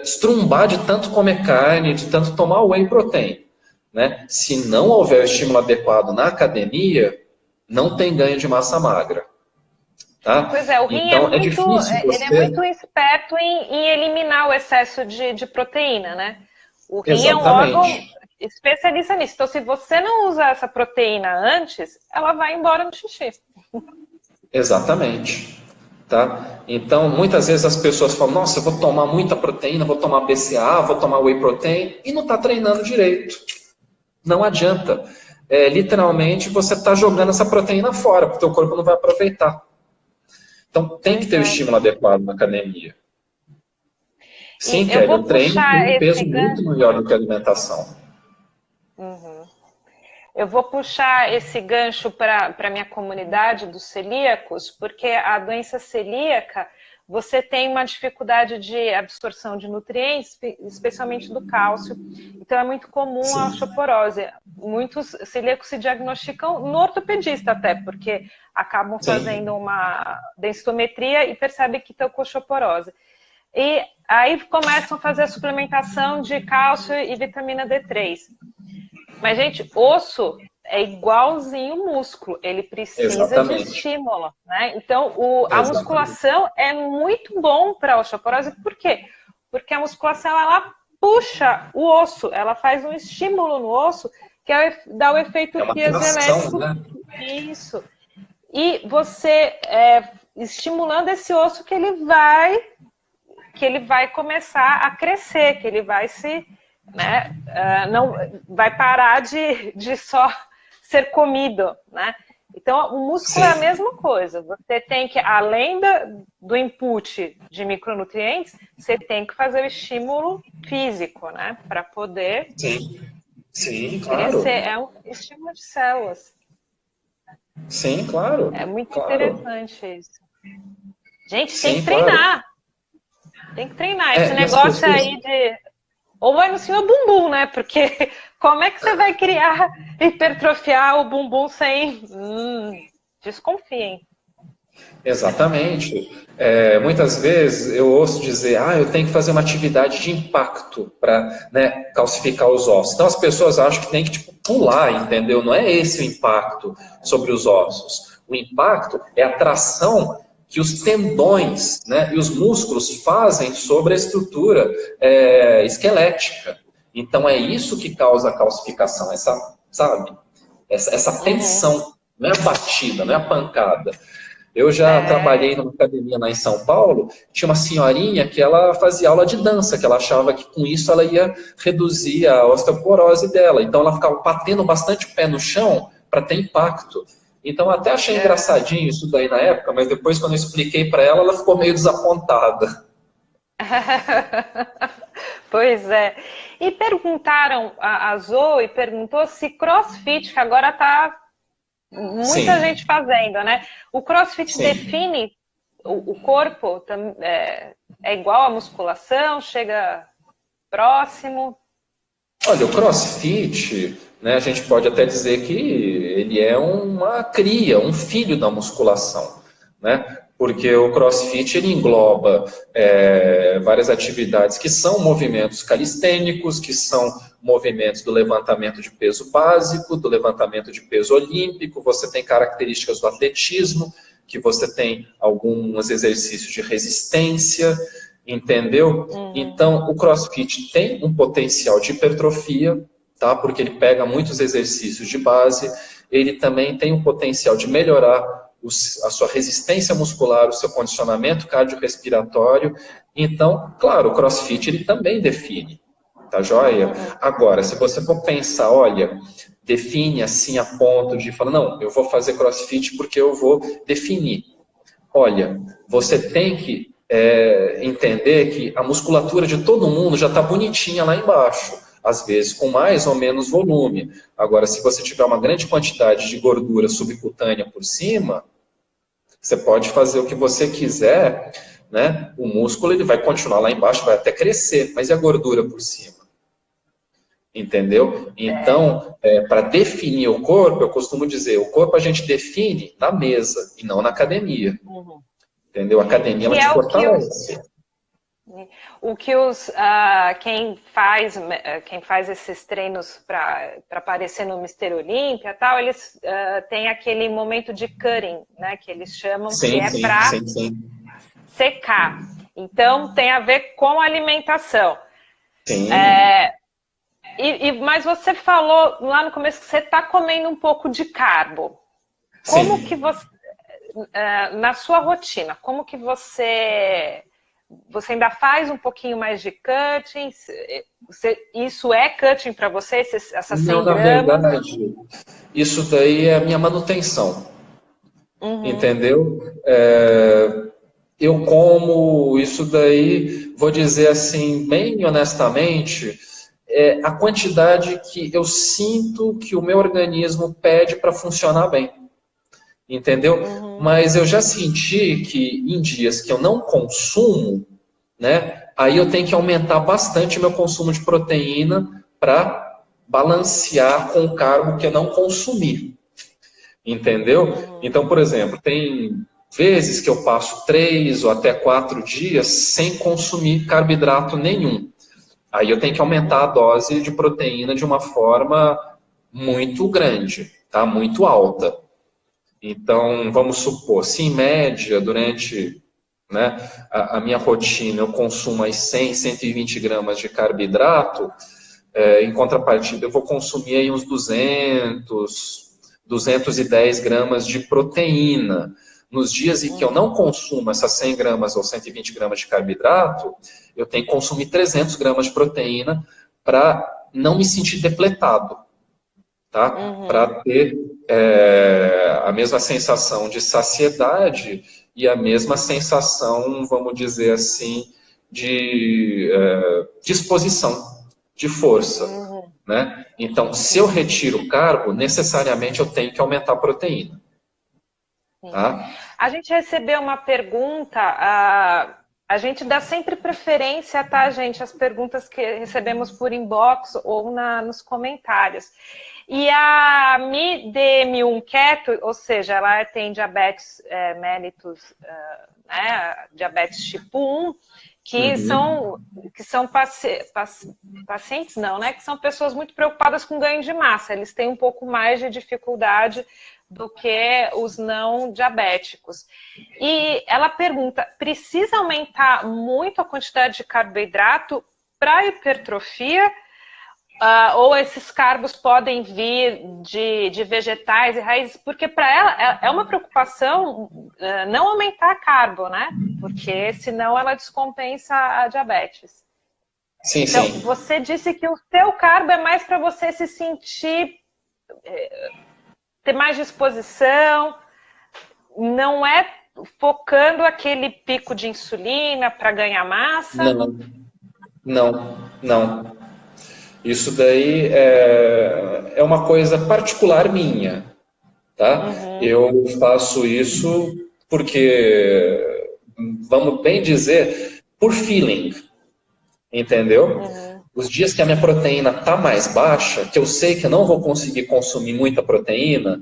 estrumbar de tanto comer carne, de tanto tomar whey protein. Né? Se não houver o estímulo adequado na academia, não tem ganho de massa magra. Tá? Pois é, o rim então, é difícil você... ele é muito esperto em eliminar o excesso de proteína, né? O rim é um órgão especialista nisso. Então, se você não usa essa proteína antes, ela vai embora no xixi. Exatamente. Tá? Então, muitas vezes as pessoas falam, nossa, eu vou tomar muita proteína, vou tomar BCA, vou tomar whey protein, e não está treinando direito. Não adianta. Literalmente, você está jogando essa proteína fora, porque o teu corpo não vai aproveitar. Então, tem que ter o estímulo adequado na academia. Sim, Kelly, o treino tem um peso muito maior do que a alimentação. Eu vou puxar esse gancho para a minha comunidade dos celíacos, porque a doença celíaca, você tem uma dificuldade de absorção de nutrientes, especialmente do cálcio. Então, é muito comum a osteoporose. Muitos celíacos se diagnosticam no ortopedista até, porque acabam fazendo uma densitometria e percebem que estão com osteoporose. E aí começam a fazer a suplementação de cálcio e vitamina D3. Mas, gente, osso é igualzinho músculo, ele precisa de estímulo, né? Então, a musculação é muito bom para a osteoporose, por quê? Porque a musculação, ela puxa o osso, ela faz um estímulo no osso, que dá o efeito piezoelétrico. Né? Isso. E você, estimulando esse osso, que ele vai começar a crescer, que ele vai se... Né? Não vai parar de só ser comido, né? Então, o músculo é a mesma coisa. Você tem que, além do input de micronutrientes, você tem que fazer o estímulo físico, né? Para poder claro. crescer. É um estímulo de células. Sim, claro. É muito interessante isso. Gente, tem Sim, que claro. treinar. Tem que treinar. Esse E as negócio pessoas... aí de... Ou vai no seu bumbum, né? Porque como é que você vai criar, hipertrofiar o bumbum sem... desconfiem. Exatamente. Muitas vezes eu ouço dizer, eu tenho que fazer uma atividade de impacto para, né, calcificar os ossos. Então as pessoas acham que tem que tipo, pular, entendeu? Não é esse o impacto sobre os ossos. O impacto é a tração que os tendões, né, e os músculos fazem sobre a estrutura esquelética. Então é isso que causa a calcificação, sabe? Essa tensão, não é a batida, não é a pancada. Eu já trabalhei numa academia lá em São Paulo, tinha uma senhorinha que ela fazia aula de dança, que ela achava que com isso ela ia reduzir a osteoporose dela. Então ela ficava batendo bastante o pé no chão para ter impacto. Então até achei engraçadinho isso daí na época, mas depois quando eu expliquei para ela, ela ficou meio desapontada. Pois é. E perguntaram, a Zoe perguntou se CrossFit, que agora está muita Sim, gente fazendo, né? O CrossFit sim. define o corpo, é igual à musculação, chega próximo. Olha, o CrossFit, né, a gente pode até dizer que ele é uma cria, um filho da musculação, né? Porque o CrossFit ele engloba várias atividades que são movimentos calistênicos, que são movimentos do levantamento de peso básico, do levantamento de peso olímpico, você tem características do atletismo, que você tem alguns exercícios de resistência, entendeu? Então, o CrossFit tem um potencial de hipertrofia, tá? Porque ele pega muitos exercícios de base, ele também tem um potencial de melhorar a sua resistência muscular, o seu condicionamento cardiorrespiratório. Então, claro, o CrossFit ele também define, tá joia? Agora, se você for pensar, olha, define assim a ponto de falar, não, eu vou fazer CrossFit porque eu vou definir. Olha, você tem que entender que a musculatura de todo mundo já está bonitinha lá embaixo, às vezes com mais ou menos volume. Agora, se você tiver uma grande quantidade de gordura subcutânea por cima, você pode fazer o que você quiser, né? O músculo ele vai continuar lá embaixo, vai até crescer, mas e a gordura por cima? Entendeu? Então, para definir o corpo, eu costumo dizer, o corpo a gente define na mesa e não na academia. Entendeu? A academia ela Que te é fortalece. o que quem faz esses treinos para aparecer no Mister Olímpia tal, eles têm aquele momento de cutting, né, que eles chamam, que Sim, é sim, para sim, sim. secar. Então tem a ver com alimentação. Sim, Mas você falou lá no começo que você está comendo um pouco de carbo. Como que sim. você, na sua rotina, como que você ainda faz um pouquinho mais de cutting? Isso é cutting para você, essas Não, 100 na gramas? verdade, isso daí é a minha manutenção. Uhum, Entendeu? Eu como isso daí, vou dizer assim, bem honestamente, a quantidade que eu sinto que o meu organismo pede para funcionar bem. Entendeu? uhum. Mas eu já senti que em dias que eu não consumo, né, aí eu tenho que aumentar bastante meu consumo de proteína para balancear com o carbo que eu não consumi. Entendeu? Então, por exemplo, tem vezes que eu passo 3 ou até 4 dias sem consumir carboidrato nenhum. Aí eu tenho que aumentar a dose de proteína de uma forma muito grande, tá? Muito alta. Então, vamos supor, se em média, durante, né, a minha rotina, eu consumo aí 100, 120 gramas de carboidrato, em contrapartida, eu vou consumir aí uns 210 gramas de proteína. Nos dias em que eu não consumo essas 100 gramas ou 120 gramas de carboidrato, eu tenho que consumir 300 gramas de proteína para não me sentir depletado, tá? Para ter a mesma sensação de saciedade e a mesma sensação, vamos dizer assim, de disposição, de força. Né? Então, se eu retiro o carbo, necessariamente eu tenho que aumentar a proteína. Tá? A gente recebeu uma pergunta, a gente dá sempre preferência, tá, gente, as perguntas que recebemos por inbox ou nos comentários. E a MIDM1 Keto, ou seja, ela tem diabetes mellitus, né, diabetes tipo 1, que são pacientes, não, né? Que são pessoas muito preocupadas com ganho de massa. Eles têm um pouco mais de dificuldade do que os não diabéticos. E ela pergunta, precisa aumentar muito a quantidade de carboidrato para hipertrofia? Ou esses carbos podem vir de vegetais e raízes? Porque para ela é uma preocupação não aumentar carbo, né? Porque senão ela descompensa a diabetes. Sim, Então, sim. você disse que o seu carbo é mais para você se sentir, ter mais disposição, não é focando aquele pico de insulina para ganhar massa? Não. Isso daí é uma coisa particular minha, tá? Eu faço isso porque, vamos bem dizer, por feeling, entendeu? Os dias que a minha proteína tá mais baixa, que eu sei que eu não vou conseguir consumir muita proteína,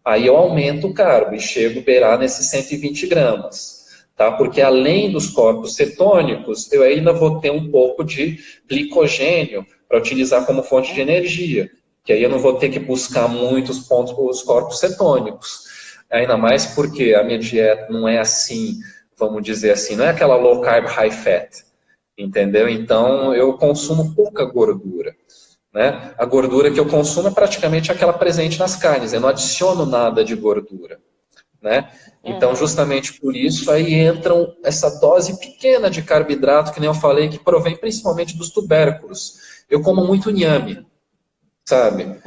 aí eu aumento o carbo e chego a beirar nesses 120 gramas. Tá? Porque além dos corpos cetônicos, eu ainda vou ter um pouco de glicogênio para utilizar como fonte de energia, que aí eu não vou ter que buscar muitos pontos os corpos cetônicos. Ainda mais porque a minha dieta não é assim, vamos dizer assim, não é aquela low carb, high fat, entendeu? Então eu consumo pouca gordura. Né? A gordura que eu consumo é praticamente aquela presente nas carnes, eu não adiciono nada de gordura. Né? Então, justamente por isso, aí entram essa dose pequena de carboidrato, que nem eu falei, que provém principalmente dos tubérculos. Eu como muito inhame, sabe?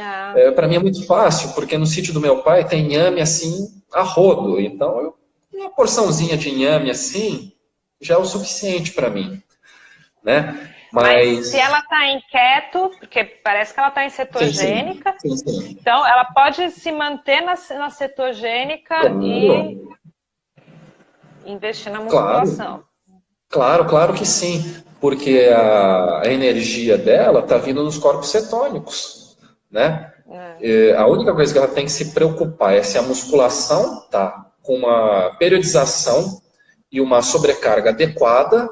Para mim é muito fácil, porque no sítio do meu pai tem inhame assim, a rodo. Então, uma porçãozinha de inhame assim, já é o suficiente para mim. Né? Mas se ela está em keto, porque parece que ela está em cetogênica, sim. Então ela pode se manter na cetogênica e investir na musculação. Claro que sim, porque a energia dela está vindo nos corpos cetônicos, né? A única coisa que ela tem que se preocupar é se a musculação está com uma periodização e uma sobrecarga adequada,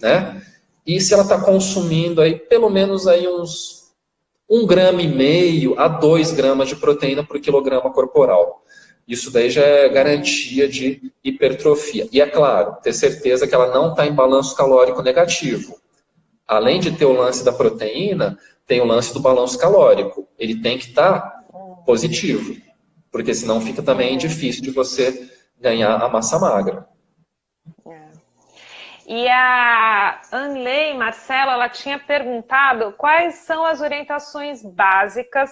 né? E se ela está consumindo aí pelo menos aí uns 1,5 grama a 2 gramas de proteína por quilograma corporal. Isso daí já é garantia de hipertrofia. E é claro, ter certeza que ela não está em balanço calórico negativo. Além de ter o lance da proteína, tem o lance do balanço calórico. Ele tem que estar positivo, porque senão fica também difícil de você ganhar a massa magra. E a Anley Marcela, ela tinha perguntado quais são as orientações básicas.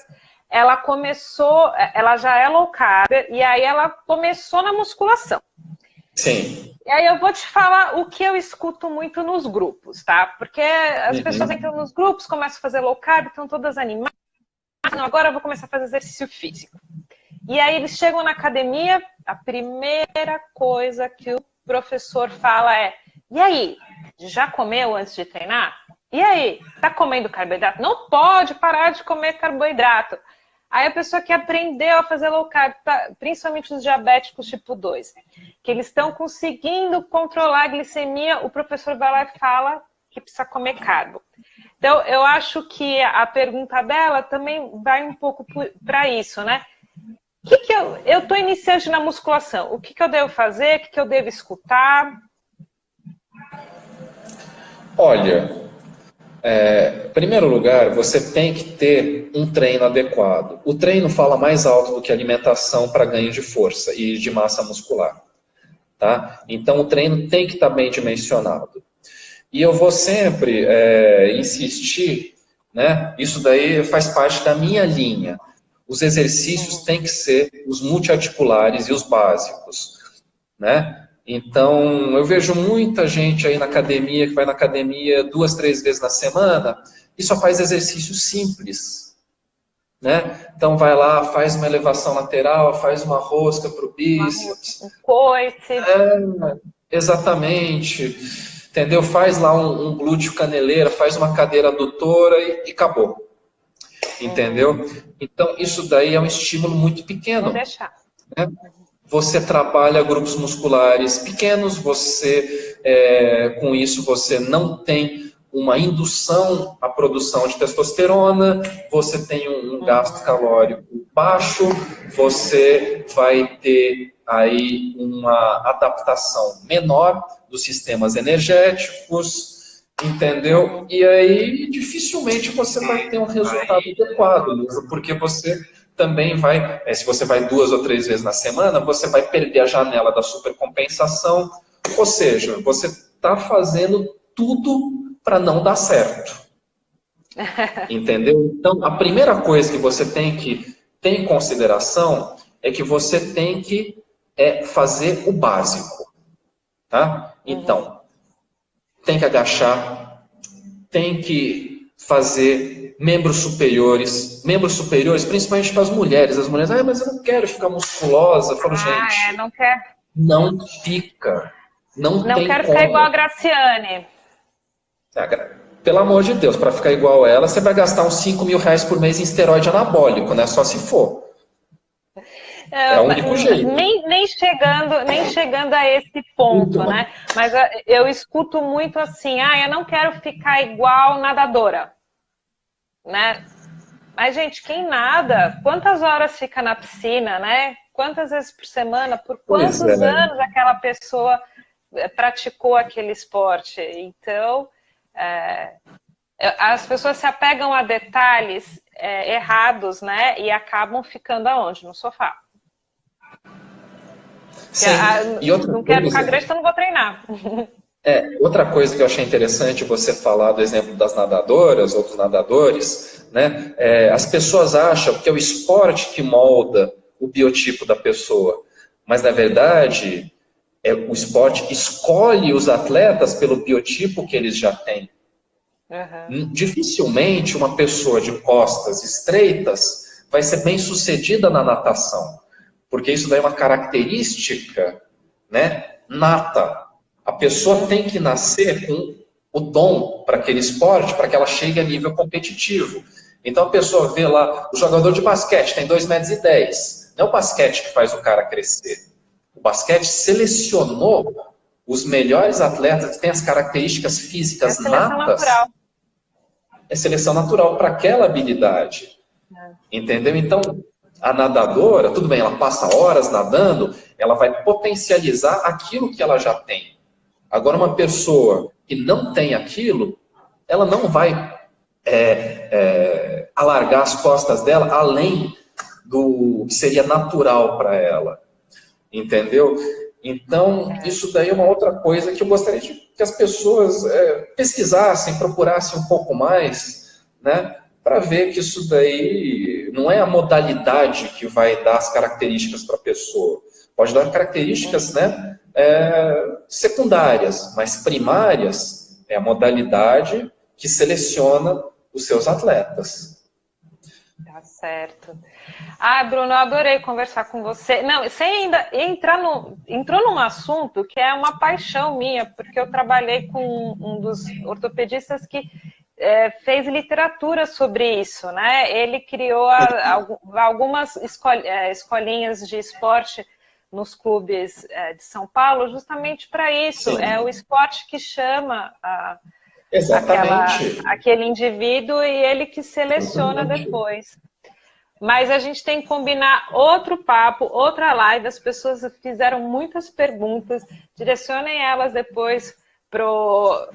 Ela já é low carb, e aí ela começou na musculação. Sim. E aí eu vou te falar o que eu escuto muito nos grupos, tá? Porque as pessoas entram nos grupos, começam a fazer low carb, estão todas animadas. Não, agora eu vou começar a fazer exercício físico. E aí eles chegam na academia, a primeira coisa que o professor fala é: e aí, já comeu antes de treinar? E aí, tá comendo carboidrato? Não pode parar de comer carboidrato. Aí a pessoa que aprendeu a fazer low carb, principalmente os diabéticos tipo 2, que eles estão conseguindo controlar a glicemia, o professor vai lá e fala que precisa comer carbo. Então, eu acho que a pergunta dela também vai um pouco para isso, né? Eu estou iniciante na musculação, o que eu devo fazer, o que eu devo escutar? Olha, em primeiro lugar, você tem que ter um treino adequado. O treino fala mais alto do que a alimentação para ganho de força e de massa muscular. Tá? Então, o treino tem que estar bem dimensionado. E eu vou sempre insistir, né? Isso daí faz parte da minha linha. Os exercícios têm que ser os multiarticulares e os básicos, né? Então, eu vejo muita gente aí na academia, que vai na academia 2, 3 vezes na semana e só faz exercício simples. né? Então vai lá, faz uma elevação lateral, faz uma rosca para o bíceps. Um coice. Exatamente. Entendeu? Faz lá um glúteo caneleira, faz uma cadeira adutora e acabou. Entendeu? Então, isso daí é um estímulo muito pequeno. Vou deixar. Né? Você trabalha grupos musculares pequenos, com isso você não tem uma indução à produção de testosterona, você tem um gasto calórico baixo, você vai ter aí uma adaptação menor dos sistemas energéticos, entendeu? E aí dificilmente você vai ter um resultado adequado, porque você também vai, se você vai 2 ou 3 vezes na semana, você vai perder a janela da supercompensação, ou seja, você está fazendo tudo para não dar certo. Entendeu? Então, a primeira coisa que você tem que ter em consideração é que você tem que fazer o básico. Tá? Então, tem que agachar, tem que fazer membros superiores, principalmente para as mulheres. As mulheres, mas eu não quero ficar musculosa. Eu falo, gente, não quer. Não fica. Não quero ficar igual a Graciane. Pelo amor de Deus, para ficar igual ela, você vai gastar uns 5 mil reais por mês em esteroide anabólico, né? Só se for. É o único jeito. Nem chegando a esse ponto, né? Mas eu escuto muito assim, eu não quero ficar igual nadadora, né? Mas, gente, quem nada, quantas horas fica na piscina, né? Quantas vezes por semana, por quantos anos aquela pessoa praticou aquele esporte? Então, as pessoas se apegam a detalhes errados, né? E acabam ficando aonde? No sofá. Sim. E outra não quero ficar grande, então não vou treinar. Outra coisa que eu achei interessante você falar do exemplo das nadadoras ou dos nadadores, né? As pessoas acham que é o esporte que molda o biotipo da pessoa, mas na verdade o esporte escolhe os atletas pelo biotipo que eles já têm. Dificilmente uma pessoa de costas estreitas vai ser bem sucedida na natação, porque isso daí é uma característica, né, nata. A pessoa tem que nascer com o dom para aquele esporte, para que ela chegue a nível competitivo. Então a pessoa vê lá, o jogador de basquete tem 2,10 metros. Não é o basquete que faz o cara crescer. O basquete selecionou os melhores atletas que têm as características físicas natas. É seleção natural para aquela habilidade. Entendeu? Então, a nadadora, tudo bem, ela passa horas nadando, ela vai potencializar aquilo que ela já tem. Agora, uma pessoa que não tem aquilo, ela não vai alargar as costas dela além do que seria natural para ela. Entendeu? Então, isso daí é uma outra coisa que eu gostaria que as pessoas pesquisassem, procurassem um pouco mais, né? Para ver que isso daí não é a modalidade que vai dar as características para a pessoa. Pode dar características, né, secundárias, mas primárias é a modalidade que seleciona os seus atletas. Tá certo. Bruno, eu adorei conversar com você. Não, você ainda entrou num assunto que é uma paixão minha, porque eu trabalhei com um dos ortopedistas que fez literatura sobre isso, né? Ele criou algumas escolinhas de esporte nos clubes de São Paulo, justamente para isso. Sim. É o esporte que chama aquele indivíduo e ele que seleciona depois. Mas a gente tem que combinar outro papo, outra live. As pessoas fizeram muitas perguntas. Direcionem elas depois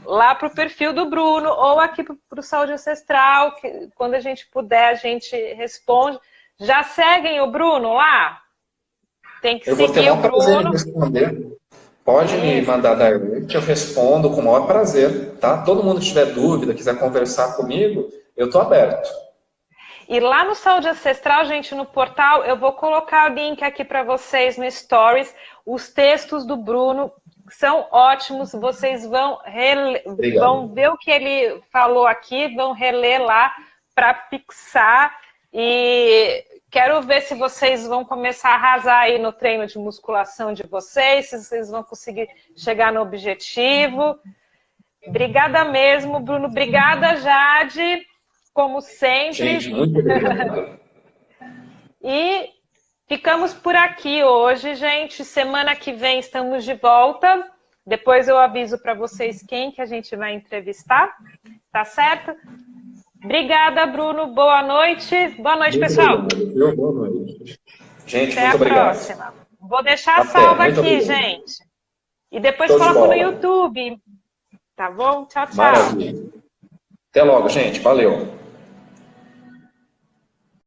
lá para o perfil do Bruno ou aqui para o Saúde Ancestral, que quando a gente puder, a gente responde. Já seguem o Bruno lá? Tem que seguir o Bruno. Eu vou ter o prazer em responder. Pode me mandar direct, eu respondo com o maior prazer, tá? Todo mundo que tiver dúvida, quiser conversar comigo, eu estou aberto. E lá no Saúde Ancestral, gente, no portal, eu vou colocar o link aqui para vocês no Stories. Os textos do Bruno são ótimos, vocês vão ver o que ele falou aqui, vão reler lá para fixar E quero ver se vocês vão começar a arrasar aí no treino de musculação de vocês, se vocês vão conseguir chegar no objetivo. Obrigada mesmo, Bruno. Obrigada, Jade, como sempre. Gente, muito obrigado. E ficamos por aqui hoje, gente. Semana que vem estamos de volta. Depois eu aviso para vocês quem que a gente vai entrevistar, tá certo? Obrigada, Bruno. Boa noite. Boa noite, Muito pessoal. obrigado. Boa noite. Gente, Até muito a obrigado. próxima. Vou deixar a Até, salva muito aqui, obrigado. gente. E depois Show de coloco no bola. YouTube. Tá bom? Tchau, tchau. Maravilha. Até logo, gente. Valeu.